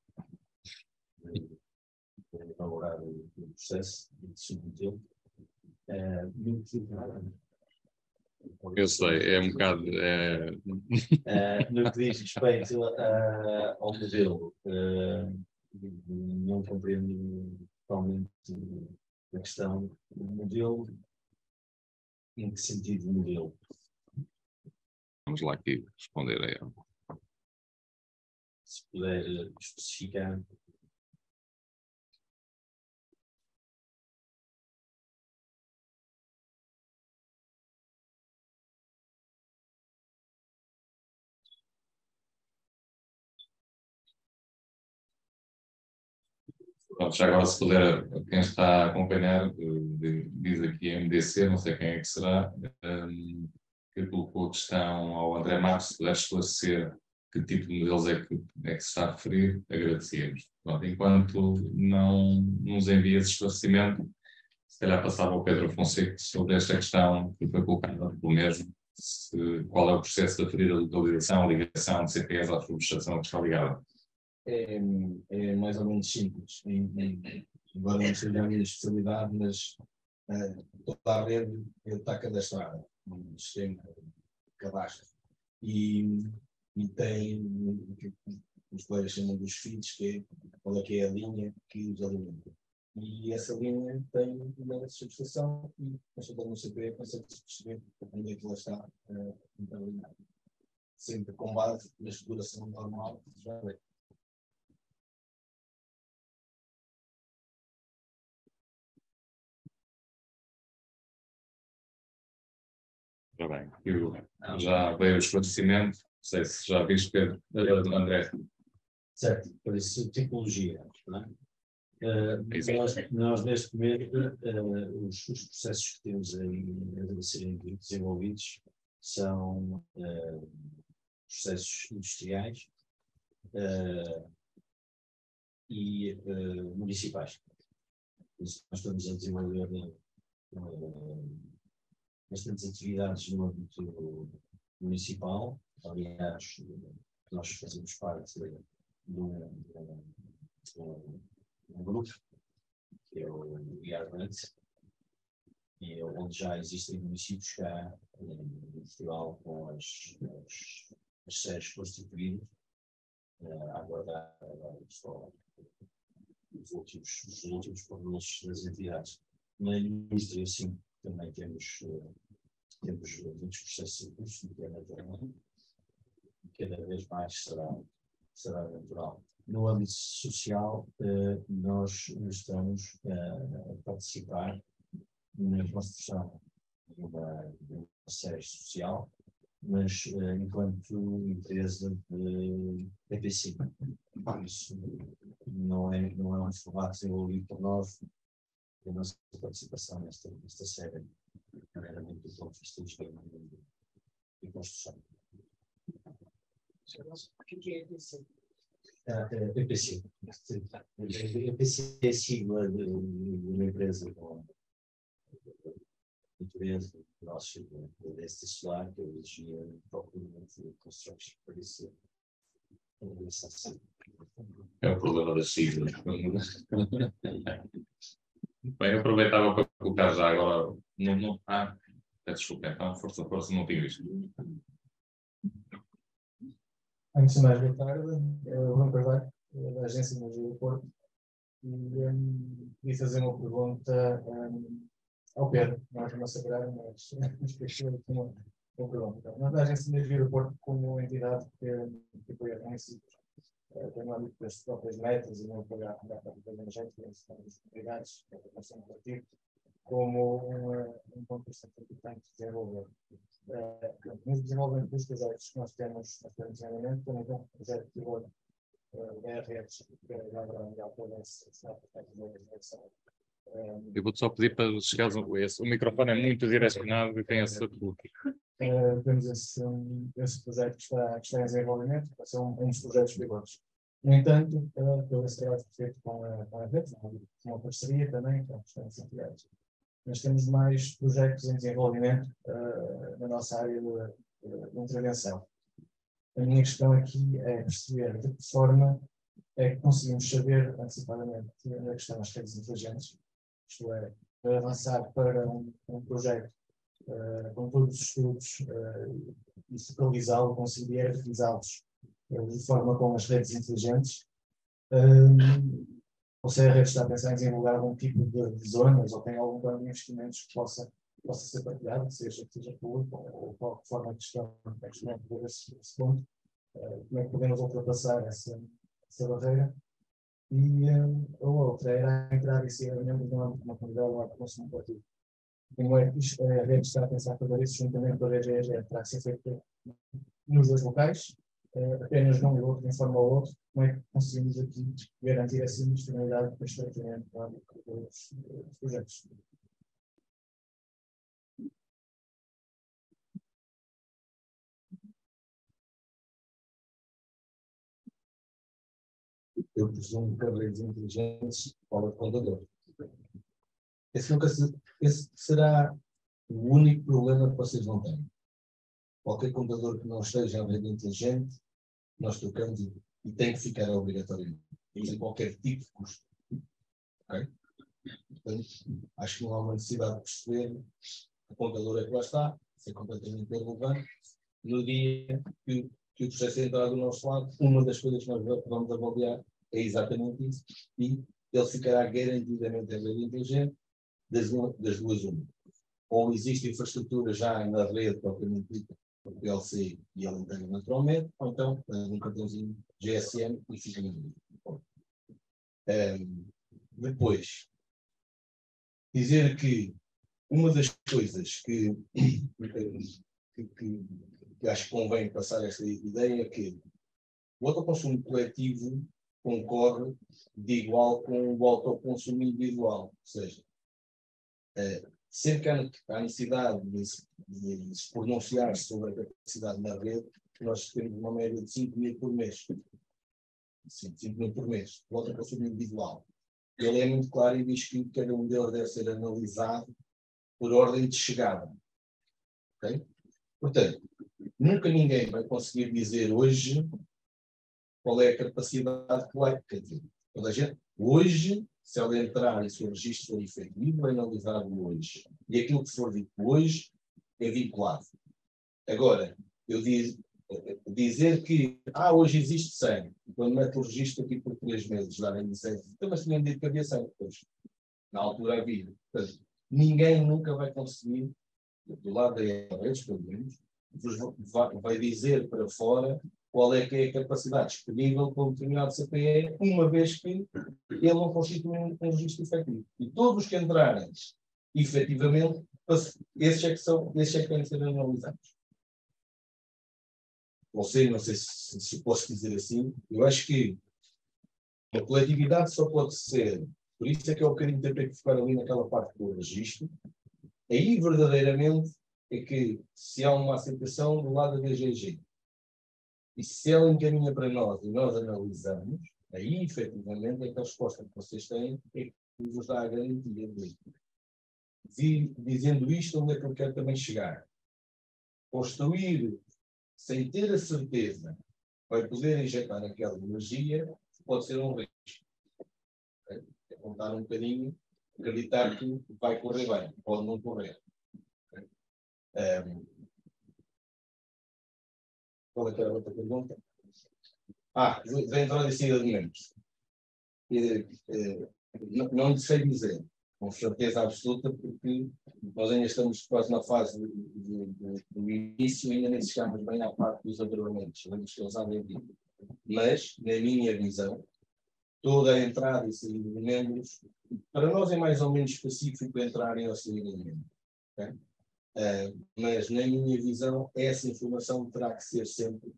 elaborar o processo e de submetê-lo. Eu sei, é um bocado. No que diz respeito ao modelo, não compreendo totalmente a questão do modelo. Em que sentido modelo? Vamos lá aqui responder a ela. Se puder especificar. Pronto, já agora, se puder, quem está a acompanhar, diz aqui MDC, não sei quem é que será, que colocou a questão ao André Marques, se puder esclarecer que tipo de modelos é que se está a referir, agradecemos. Pronto, enquanto não nos envia esse esclarecimento, se calhar passava ao Pedro Fonseca sobre esta questão que foi colocada pelo mesmo, qual é o processo de aferir a localização, a ligação de CPS à subestação que está ligada. É mais ou menos simples. Embora não seja a minha especialidade, mas toda a rede está cadastrada no sistema de cadastro. E tem o que os colegas chamam dos feeds, que é qual é que é a linha que os alimenta. E essa linha tem uma subestação e, consultando no CPE, consegue-se perceber onde é que ela está interligada. Sempre com base na exploração normal que já é. Já bem, já veio o esclarecimento, não sei se já viste, Pedro, André. Certo, por isso, tipologia. Não é? Nós, neste momento, os processos que temos a serem desenvolvidos são processos industriais e municipais. Por isso, nós estamos a desenvolver bastantes atividades no âmbito municipal. Aliás, nós fazemos parte de um grupo, que é o IARNET, e onde já existem municípios cá em Portugal com as séries constituídas, a aguardar só os últimos problemas das entidades. Na indústria, sim, também temos muitos processos em curso, e cada vez mais será natural. No âmbito social, nós estamos a participar na construção de uma sede social, mas enquanto empresa de PPC. Isso não é um formato desenvolvido por nós, a nossa participação nesta série, primeiramente do ponto de vista de construção. O que é PPC? PPC. PPC é a sigla de uma empresa com natureza, negócio da Esta Solar, que é a Engenharia Procurement Construction, por isso É o problema das siglas. Bem, eu aproveitava para colocar já agora. Desculpa, então, força, não tinha visto. Antes de mais, boa tarde. Eu vou Carvalho, da Agência de Energia do Porto, e queria fazer uma pergunta ao Pedro, não é para não saber, mas esqueci aqui uma pergunta. Nós, da Agência de Energia do Porto, como entidade que apoia municípios, tem no âmbito das próprias metas e não apoiar a prática energética, estamos obrigados a construir um partido como um ponto bastante importante de desenvolver. Nos desenvolvimentos dos projetos que nós temos realmente, também tem um projeto de valor da redes, que é a Eu vou-te só pedir para chegares o microfone é muito direcionado e tem essa política. Temos esse projeto que está em desenvolvimento, vai ser um dos projetos pilotos. No entanto, todo esse trabalho feito com a rede, uma parceria também com as entidades. Nós temos mais projetos em desenvolvimento na nossa área de intervenção. A minha questão aqui é perceber de que forma é que conseguimos saber antecipadamente a questão das redes inteligentes, isto é, avançar para um projeto com todos os estudos e focalizá-lo, conseguir realizá-los de forma com as redes inteligentes. Ou se a rede está a pensar em desenvolver algum tipo de zonas ou tem algum plano de investimentos que possa ser partilhado, seja público ou de qualquer forma que estão a resolver esse ponto, como é que podemos ultrapassar essa barreira. E a outra era entrar e ser membro de uma comunidade ou de consumo coletivo. Como é que a rede está a pensar fazer isso juntamente com a RGE, terá que ser feito nos dois locais, apenas num e outro, de forma ou outra, como é que conseguimos aqui garantir essa indisponibilidade para o estreitamento dos projetos? Eu presumo que as redes inteligentes falam de contador. Esse será o único problema que vocês não têm. Qualquer contador que não esteja em rede inteligente, nós tocamos e tem que ficar obrigatoriamente, sem qualquer tipo de custo. Ok? Portanto, acho que não há uma necessidade de perceber que o contador é que lá está, isso é completamente irrelevante. No dia que o processo entrar do nosso lado, uma das coisas que nós vamos avaliar é exatamente isso, e ele ficará garantidamente em rede inteligente das duas uma. Ou existe infraestrutura já na rede propriamente dita, o PLC, e ele integra naturalmente, ou então um cartãozinho GSM e fica no meio. Depois, dizer que uma das coisas que acho que convém passar esta ideia é que o autoconsumo coletivo concorre de igual com o autoconsumo individual, ou seja, sempre que há necessidade de se pronunciar sobre a capacidade na rede, nós temos uma média de 5 mil por mês. 5 mil por mês, o autoconsumo individual. Ele é muito claro e diz que cada um deles deve ser analisado por ordem de chegada. Okay? Portanto, nunca ninguém vai conseguir dizer hoje qual é a capacidade que vai ter. Toda a gente, hoje, se ela entrar e se o registro for efetivo, é analisado hoje. E aquilo que for dito hoje é vinculado. Agora, eu dizer que hoje existe 100, quando mete o registro aqui por 3 meses, darem 100, mas tinham dito que havia 100, pois, na altura havia. Portanto, ninguém nunca vai conseguir, do lado da ELES, pelo menos, vai dizer para fora qual é que é a capacidade disponível para um determinado CPE, uma vez que ele não constitui um registro efetivo. E todos os que entrarem efetivamente, esses é que têm que ser analisados. Não sei se posso dizer assim, eu acho que a coletividade só pode ser, por isso é que é um bocadinho de tempo que ficar ali naquela parte do registro, aí verdadeiramente é que se há uma aceitação do lado da DGG, e se ela encaminha para nós e nós analisamos, aí efetivamente é que a resposta que vocês têm é que vos dá a garantia de. Dizendo isto, onde é que eu quero também chegar? Construir sem ter a certeza vai poder injetar aquela energia, pode ser um risco. É contar um bocadinho, acreditar que vai correr bem, pode não correr. Qual é que era a outra pergunta? Da entrada e saída de membros. Não lhe sei dizer, com certeza absoluta, porque nós ainda estamos quase na fase do início, ainda nem chegamos bem à parte dos agrupamentos, vamos que eles andem vindo. Mas, na minha visão, toda a entrada e saída de membros, para nós é mais ou menos específico entrarem ou saírem de membros. Okay? Mas, na minha visão, essa informação terá que ser sempre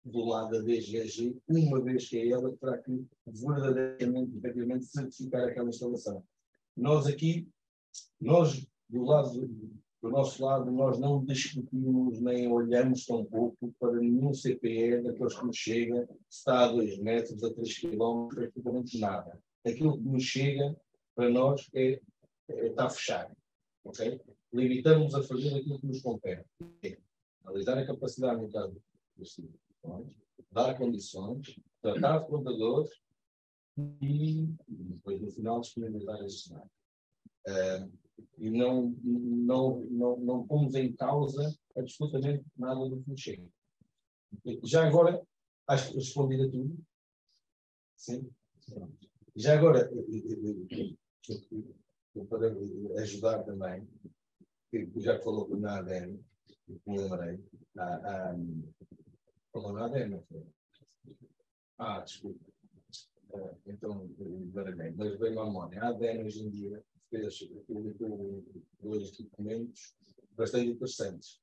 do lado da DGG, uma vez que é ela que terá que verdadeiramente, efetivamente, certificar aquela instalação. Nós aqui, do nosso lado, nós não discutimos nem olhamos tão pouco para nenhum CPE daqueles que nos chega, se está a 2 metros, a 3 quilómetros, praticamente nada. Aquilo que nos chega, para nós, está fechado. Okay? Limitamos a fazer aquilo que nos compete. Analisar a capacidade no caso dos dar condições, tratar de contadores e depois no final disponibilizar esse cenário. E não pomos em causa absolutamente nada do que nos chega. Já agora, acho que respondi a tudo. Sim? Já agora, para ajudar também, já que falou com a ADN, me lembrei, falou na ADN, desculpa. Então, mas bem à memória, a ADN hoje em dia publicou 2 documentos bastante interessantes.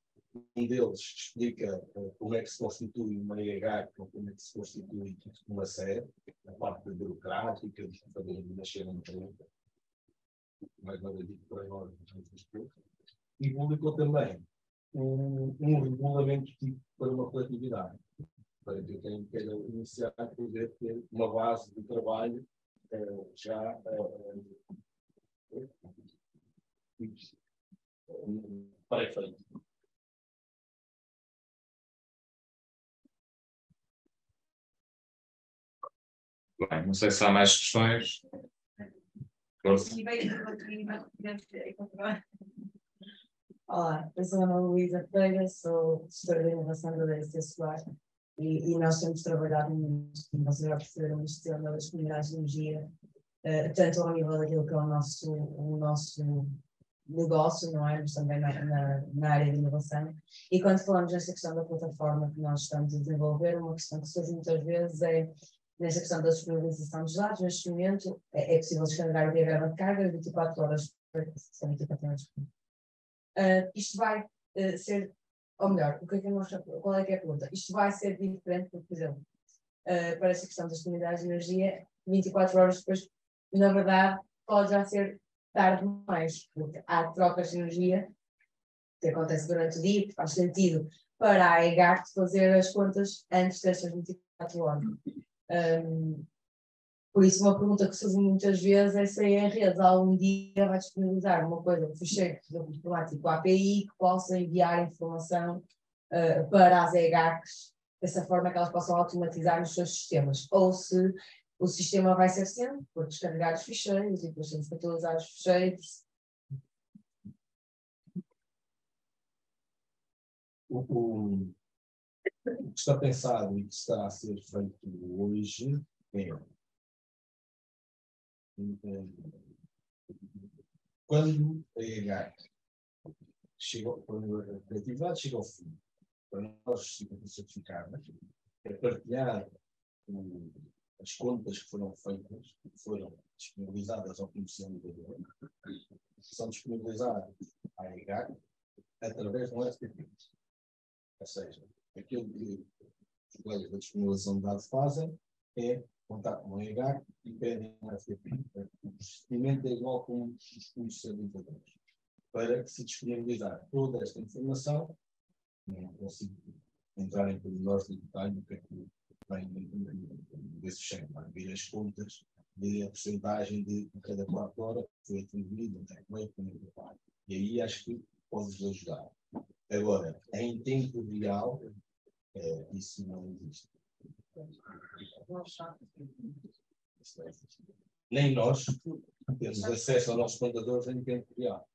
Um deles explica como é que se constitui uma IH, como é que se constitui uma SER, a parte burocrática, de fazer nascer uma pergunta. Mais nada dito para nós, e publicou também um regulamento tipo para uma coletividade. Para que quem queira iniciar, poder ter uma base de trabalho já pré-feito. Bem, não sei se há mais questões. Olá, eu sou a Ana Luísa Pereira, sou gestora de inovação da DST Solar e nós temos trabalhado muito, como vocês já perceberam, no sistema das comunidades de energia, tanto ao nível daquilo que é o nosso negócio, não é? Mas também na área de inovação. E quando falamos nesta questão da plataforma que nós estamos a desenvolver, uma questão que surge muitas vezes é nesta questão da disponibilização dos dados. Neste momento é possível descarregar o diagrama de carga 24 horas por isto vai ser, ou melhor, qual é que é a pergunta? Isto vai ser diferente, porque, por exemplo, para esta questão das comunidades de energia, 24 horas depois, na verdade, pode já ser tarde demais, porque há trocas de energia que acontece durante o dia, que faz sentido para a EGAC fazer as contas antes destas 24 horas. Por isso, uma pergunta que surge muitas vezes é se a rede algum dia vai disponibilizar uma coisa, um ficheiro informático API, que possa enviar informação para as EGACs, dessa forma que elas possam automatizar os seus sistemas. Ou se o sistema vai ser sempre por descarregar os ficheiros e depois temos que atualizar os ficheiros. O que está pensado e que está a ser feito hoje é quando a EH quando a atividade chega ao fim, para nós certificarmos, é partilhar as contas que foram feitas, que foram disponibilizadas ao comercializador, que são disponibilizadas à EGAC através de um FTP. Ou seja, aquilo que os colegas da disponibilização de dados fazem é contar com a EGAC e pedem um FTP. O procedimento é igual com os comercializadores. Para que se disponibilizar toda esta informação, não consigo entrar em pormenores de detalhe do que é que vem desse cheque, vai vir as contas, vir a porcentagem de cada 4 horas que foi atribuído, onde é que foi, como é que vai. E aí acho que pode-vos ajudar. Agora, em tempo real, isso não existe. Nem nós temos acesso aos nossos contadores em tempo real.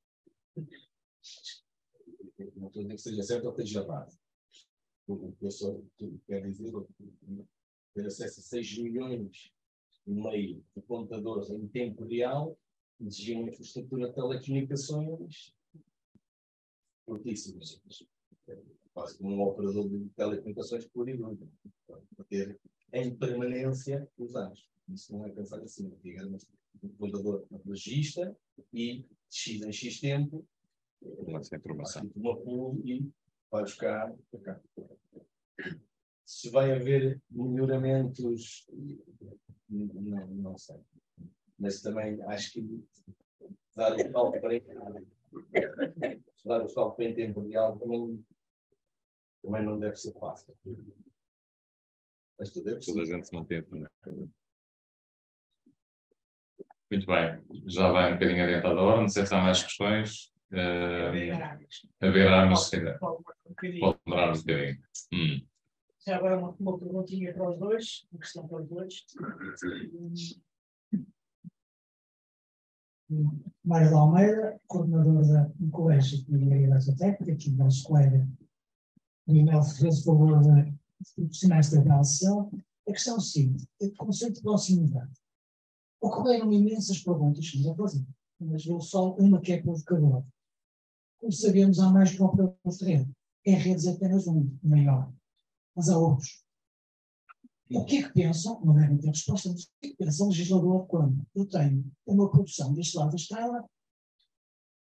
Não estou a dizer que seja certo ou que esteja errado. O que eu só quero dizer é ter acesso a 6 milhões e meio de contadores em tempo real exigia uma infraestrutura de telecomunicações fortíssimas. Quase como um operador de telecomunicações por igual. Para ter em permanência os dados. Isso não é pensar assim. Digamos, o contador registra e de X em X tempo essa informação. uma pool e vai buscar para cá. Se vai haver melhoramentos, não sei. Mas também acho que dar o salto para em tempo real também não deve ser fácil. Mas tudo é Toda a possível. gente se mantém também. Muito bem, já vai um bocadinho adiantado a hora, não sei se há mais questões. A ver armas, se calhar. Pode demorar um bocadinho. Já agora uma perguntinha para os dois, uma questão para os dois. Mário de Almeida, coordenador do Colégio de Engenharia Eletrotécnica, aqui o nosso colega Miguel fez o favor de profissionais da avaliação. A questão é o seguinte: o conceito de proximidade. Ocorreram imensas perguntas, mas vou só uma que é provocadora. Como sabemos, há mais que um operador de rede. Em redes é apenas um, maior. Mas há outros. O que é que pensam? Não devem ter resposta, mas o que é que pensa o legislador quando eu tenho uma produção deste lado da estrada,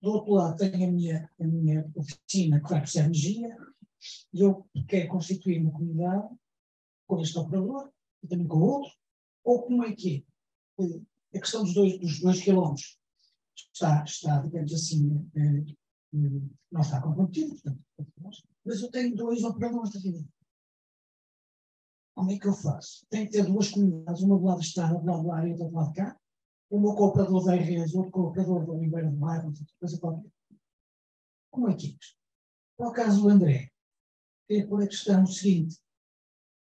do outro lado tenho a minha oficina que vai precisar de energia, e eu quero constituir uma comunidade com este operador e também com o outro, ou como é que é? A questão dos 2 quilómetros está, digamos assim, não está comprometido, portanto, mas eu tenho 2 operadores de rede. Como é que eu faço? Tenho que ter 2 comunidades, uma do lado de estrada, do lado da área e outra do lado de cá, uma com o operador da RS, outro com o operador da Oliveira do Bairro, coisa qualquer. Como é que é isto? Para o caso do André, é por a questão seguinte: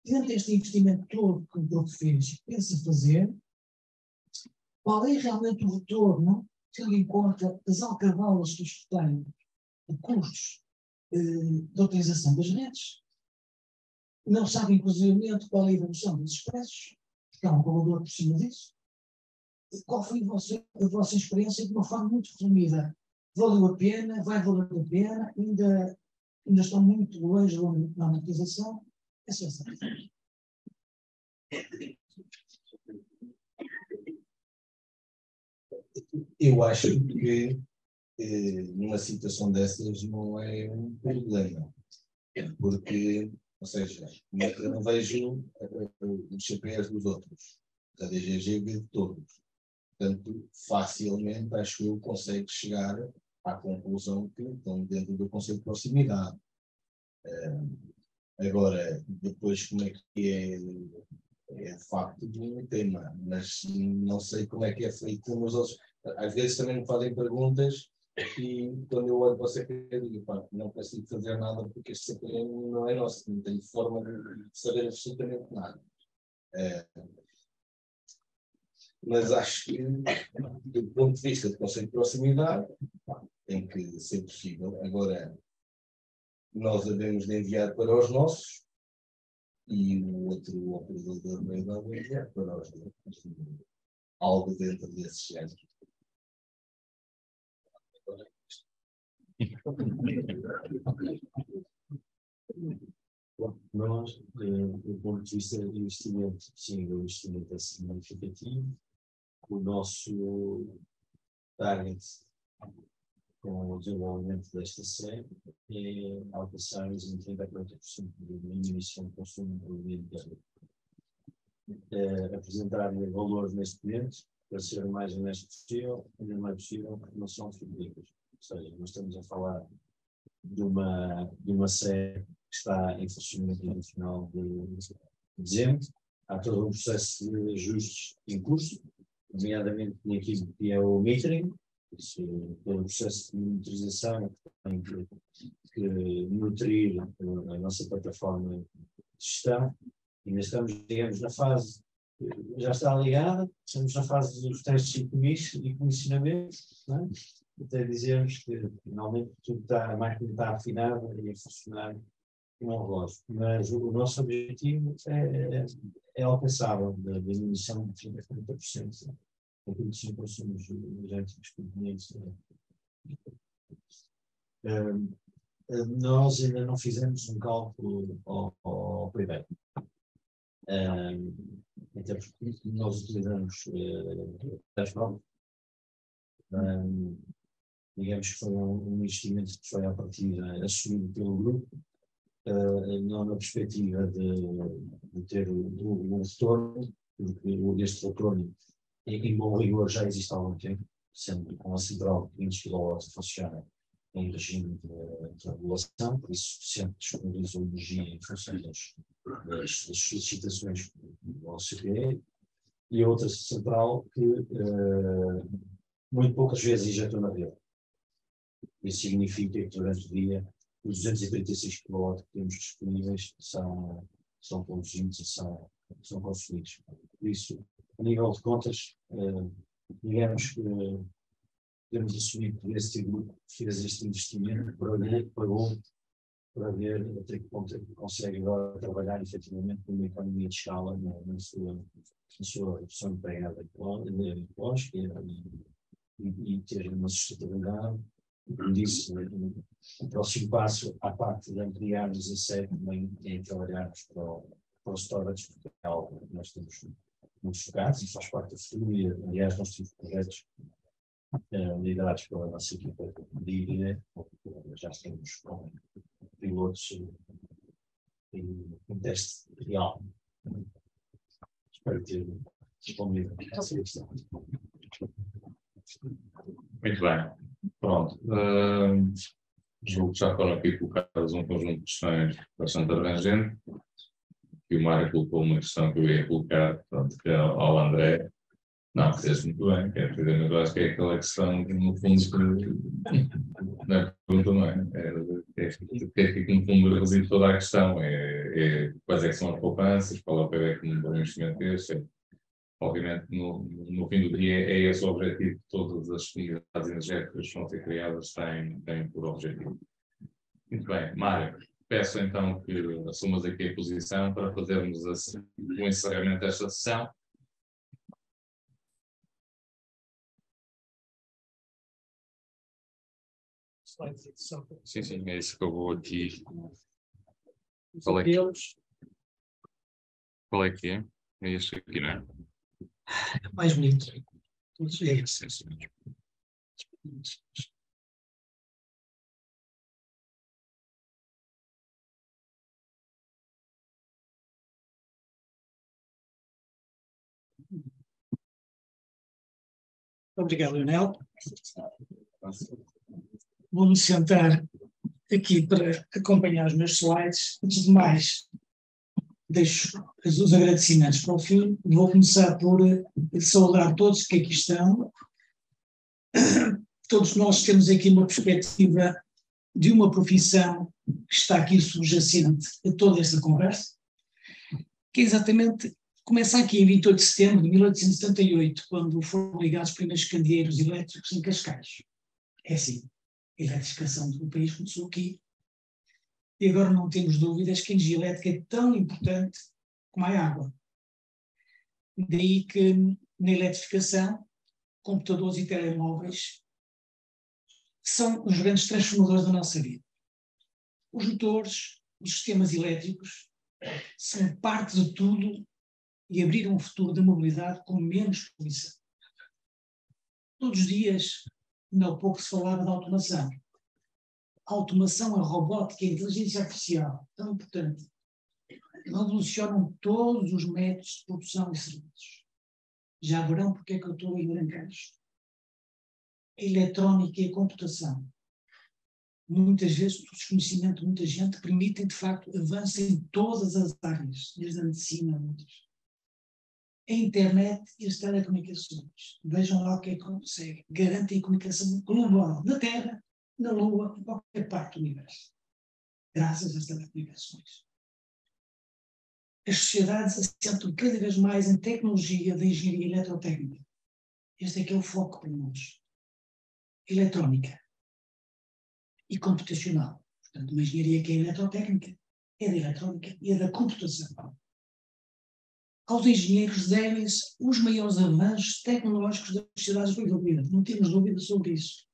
dentro deste investimento todo que o grupo fez e pensa fazer, qual é realmente o retorno, tendo em conta as alcavalas que isto tem de custos de utilização das redes? Não sabe, inclusive, qual é a evolução desses preços, porque há um valor por cima disso. E qual foi a vossa experiência de uma forma muito resumida? Valeu a pena? Vai valer a pena? Ainda estão muito longe da monetização? Essa é a questão. Eu acho que numa situação dessas não é um problema, porque, ou seja, eu não vejo os CPS dos outros, da DGG de todos. Portanto, facilmente, acho eu, consegue chegar à conclusão que estão dentro do conceito de proximidade. Agora, depois como é que é de facto um tema, mas não sei como é que é feito com os outros. Às vezes também me fazem perguntas e quando eu olho para o CPE eu digo, pá, não consigo fazer nada porque este CPE não é nosso, não tenho forma de saber absolutamente nada. Mas acho que, do ponto de vista do conceito de proximidade, tem que ser possível. Agora, nós devemos de enviar para os nossos e o outro operador da rede deve enviar para os nossos. Algo dentro desses géneros. Nós, do ponto de vista do investimento, sim, o investimento é significativo. O nosso target com o desenvolvimento desta série é alcançarmos em 30% a 40% de diminuição de consumo de energia. Apresentar valores neste momento para ser o mais honesto possível, ainda mais possível, porque não são fidedignos. Ou seja, nós estamos a falar de uma série que está em funcionamento no final de dezembro. Há todo um processo de ajustes em curso, nomeadamente naquilo que é o metering, pelo processo de monitorização que tem que nutrir a nossa plataforma de gestão. Ainda estamos, digamos, na fase, já está ligada, estamos na fase dos testes e comissionamento, não é? Até dizermos que finalmente tudo está, mais que está afinado e a funcionar como um relógio. Mas o nosso objetivo é alcançável, da diminuição de 30% a 40% daquilo que são consumos energéticos convenientes. Nós ainda não fizemos um cálculo ao primeiro. Até porque nós utilizamos as provas. Digamos que foi um investimento que foi à partida assumido pelo grupo, não na perspectiva de ter um retorno, porque este retorno, em bom rigor, já existe há algum tempo, sendo com a central de 500 kW funciona em regime de regulação, por isso sempre disponibiliza energia em função das solicitações do OCPE, e a outra central que muito poucas vezes injetou na rede. Isso significa que durante o dia os 236 kW que temos disponíveis são produzidos e são consumidos. Por isso, a nível de contas, digamos que temos assumido que esse grupo fez este investimento, pagou para ver até que ponto é que consegue agora trabalhar efetivamente numa economia de escala na sua redução de pegada ecológica e ter uma sustentabilidade. Como disse, o próximo passo, à parte de ampliarmos a série, também é trabalharmos para o storage, porque é algo que nós temos muito focados e faz parte do futuro. E, aliás, nós temos projetos liderados pela nossa equipa de IRE, já estamos com pilotos em teste real. Espero ter respondido a essa questão. Muito bem. Pronto. Já foram aqui colocadas um conjunto de questões bastante abrangentes. E o Mário colocou uma questão que eu ia colocar, portanto, que é ao André. Não, fez muito bem, eu acho que é aquela questão que, no fundo, não é pergunta, não é? É que, no fundo, reside toda a questão. Quais é que são as poupanças, qual é o payback no investimento deste. Obviamente, no fim do dia, é esse o objetivo que todas as comunidades energéticas que vão ser criadas têm por objetivo. Muito bem, Mário, peço então que assumas aqui a posição para fazermos o encerramento desta sessão. Sim, é isso que eu vou aqui. Qual é que é? É este aqui, não é? Mais bonito. É isso mesmo. Obrigado, Leonel. Vou-me sentar aqui para acompanhar os meus slides. Antes de mais, deixo os agradecimentos para o fim. Vou começar por saudar todos que aqui estão. Todos nós temos aqui uma perspectiva de uma profissão que está aqui subjacente a toda esta conversa, que é exatamente Começa aqui em 28 de setembro de 1878, quando foram ligados os primeiros candeeiros elétricos em Cascais. É assim, a eletrificação do país começou aqui. E agora não temos dúvidas que a energia elétrica é tão importante como a água. Daí que na eletrificação, computadores e telemóveis são os grandes transformadores da nossa vida. Os motores, os sistemas elétricos são parte de tudo e abriram um futuro da mobilidade com menos poluição. Todos os dias, não pouco se falava de automação. A automação, a robótica, a inteligência artificial, tão importante, revolucionam todos os métodos de produção e serviços. Já verão porque é que eu estou em Grancais. A eletrónica e a computação, muitas vezes, o desconhecimento de muita gente, permitem, de facto, avanço em todas as áreas, desde a medicina a outras. A internet e as telecomunicações, vejam lá o que é que consegue, garantem a comunicação global, na Terra, na Lua, em qualquer parte do universo, graças às telecomunicações. As sociedades assentam cada vez mais em tecnologia da engenharia eletrotécnica. Este é que é o foco para nós. Eletrónica e computacional. Portanto, uma engenharia que é eletrotécnica, é da eletrónica e é da computação. Aos engenheiros devem-se os maiores avanços tecnológicos das sociedades evoluídas. Não temos dúvida sobre isso.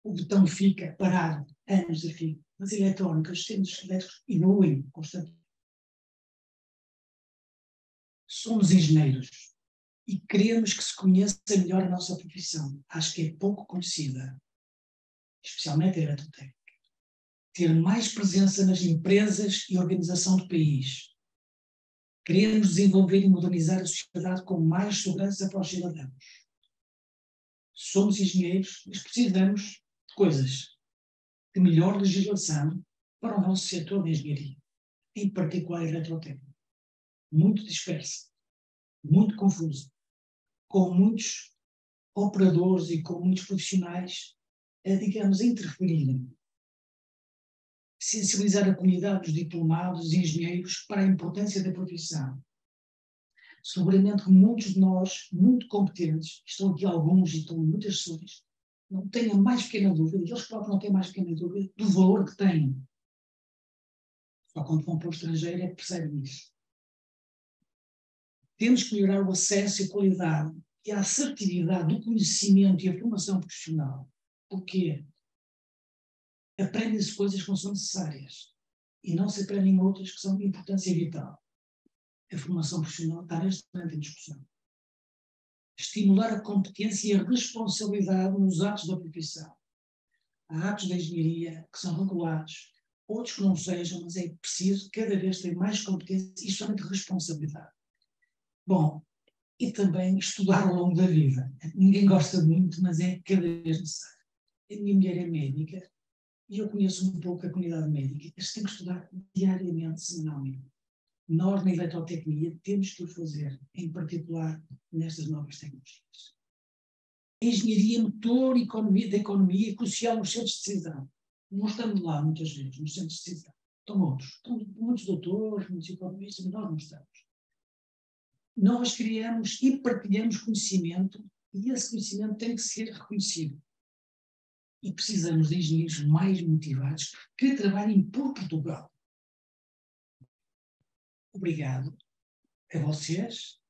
O botão fica parado anos a fio. Mas a eletrónica, os sistemas elétricos evoluem constantemente. Somos engenheiros e queremos que se conheça melhor a nossa profissão. Acho que é pouco conhecida, especialmente a eletrotécnica. Ter mais presença nas empresas e organização do país. Queremos desenvolver e modernizar a sociedade com mais segurança para os cidadãos. Somos engenheiros, mas precisamos de coisas. De melhor legislação para o nosso setor de engenharia, em particular a eletrotécnica. Muito dispersa, muito confusa, com muitos operadores e com muitos profissionais, digamos, a interferirem. Sensibilizar a comunidade dos diplomados e engenheiros para a importância da profissão. Seguramente que muitos de nós, muito competentes, estão aqui alguns e estão em muitas sessões, não têm a mais pequena dúvida, e eles próprios não têm a mais pequena dúvida do valor que têm. Só quando vão para o estrangeiro é que percebem isso. Temos que melhorar o acesso e a qualidade e a assertividade do conhecimento e a formação profissional. Porquê? Aprendem-se coisas que não são necessárias e não se aprendem outras que são de importância vital. A formação profissional está neste momento em discussão. Estimular a competência e a responsabilidade nos atos da profissão. Há atos da engenharia que são regulados, outros que não sejam, mas é preciso cada vez ter mais competência e somente responsabilidade. Bom, e também estudar ao longo da vida. Ninguém gosta muito, mas é cada vez necessário. A minha mulher é médica e eu conheço um pouco a comunidade médica. Eles têm que estudar diariamente, semanalmente. Nós, na eletrotecnia, temos que o fazer, em particular nestas novas tecnologias. A engenharia, motor da economia, é crucial nos centros de decisão. Não estamos lá, muitas vezes, nos centros de decisão. Estão outros. Estão muitos doutores, muitos economistas, mas nós não estamos. Nós criamos e partilhamos conhecimento e esse conhecimento tem que ser reconhecido. E precisamos de engenheiros mais motivados que trabalhem por Portugal. Obrigado a vocês,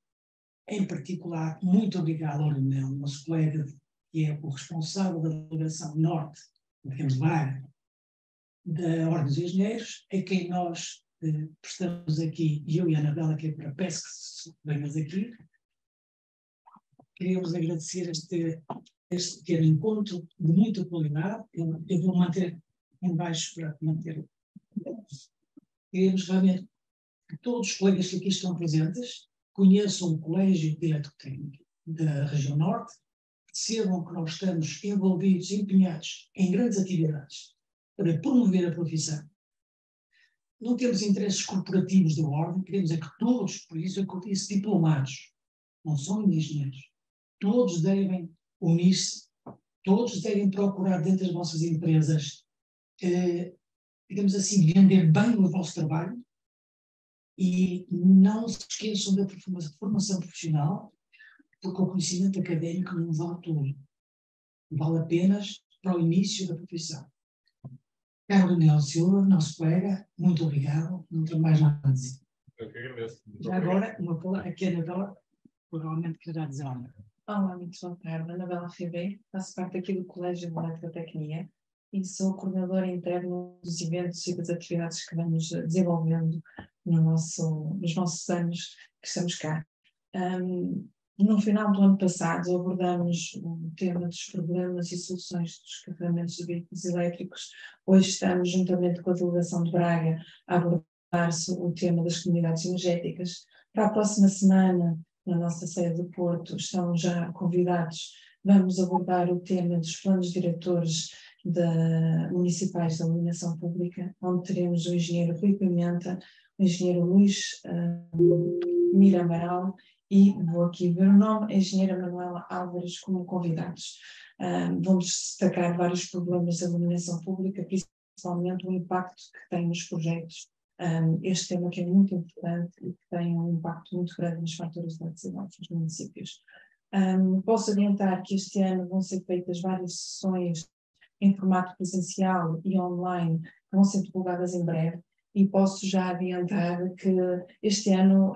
em particular, muito obrigado ao Leonel, nosso colega, que é o responsável da delegação Norte, de Braga, da Ordem dos Engenheiros, a quem nós prestamos aqui, eu e a Anabela, que é para a pesca, se venhas aqui. Queríamos agradecer este pequeno encontro de muita qualidade. Eu vou manter em baixo para manter. Queríamos realmente que todos os colegas que aqui estão presentes conheçam o Colégio de Eletrotécnica da região Norte, percebam que nós estamos envolvidos, empenhados em grandes atividades para promover a profissão. Não temos interesses corporativos da ordem, queremos é que todos, por isso é que eu disse diplomados, não são engenheiros, todos devem unir-se, todos devem procurar dentro das vossas empresas, digamos assim, vender bem o vosso trabalho E não se esqueçam da formação profissional, porque o conhecimento académico não vale tudo. Vale apenas para o início da profissão. Carlos Daniel Silva, nosso colega, muito obrigado. Não tenho mais nada a dizer. Eu que agradeço. Já agora, aqui a Anabela provavelmente quererá dizer algo. Olá, muito boa tarde. Anabela Ribeiro, faço parte aqui do Colégio de Eletrotecnia e sou coordenadora interna dos eventos e das atividades que vamos desenvolvendo nos nossos anos que estamos cá. No final do ano passado abordamos o tema dos problemas e soluções dos carregamentos de veículos elétricos. Hoje estamos, juntamente com a delegação de Braga, a abordar o tema das comunidades energéticas. Para a próxima semana, na nossa sede do Porto, estão já convidados. Vamos abordar o tema dos planos diretores municipais da iluminação pública, onde teremos o engenheiro Rui Pimenta, o engenheiro Luís Mira Amaral e, vou aqui ver o nome, a engenheira Manuela Álvares como convidados. Vamos destacar vários problemas da iluminação pública, principalmente o impacto que tem nos projetos. Este tema que é muito importante e que tem um impacto muito grande nas faturas de eletricidade dos municípios. Posso adiantar que este ano vão ser feitas várias sessões em formato presencial e online, que vão ser divulgadas em breve, e posso já adiantar que este ano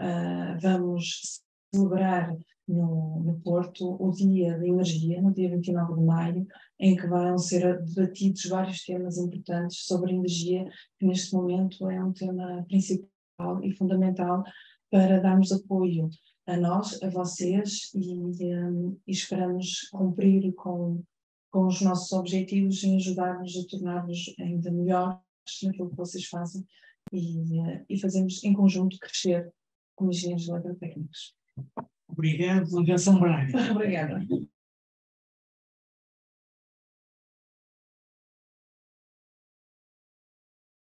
vamos celebrar no Porto o Dia da Energia, no dia 29 de maio, em que vão ser debatidos vários temas importantes sobre a energia, que neste momento é um tema principal e fundamental para darmos apoio a nós, a vocês, e esperamos cumprir com os nossos objetivos em ajudar-nos a tornar-nos ainda melhores naquilo que vocês fazem e fazemos em conjunto crescer como engenheiros eletrotécnicos. Obrigado, delegação Braga. Obrigada.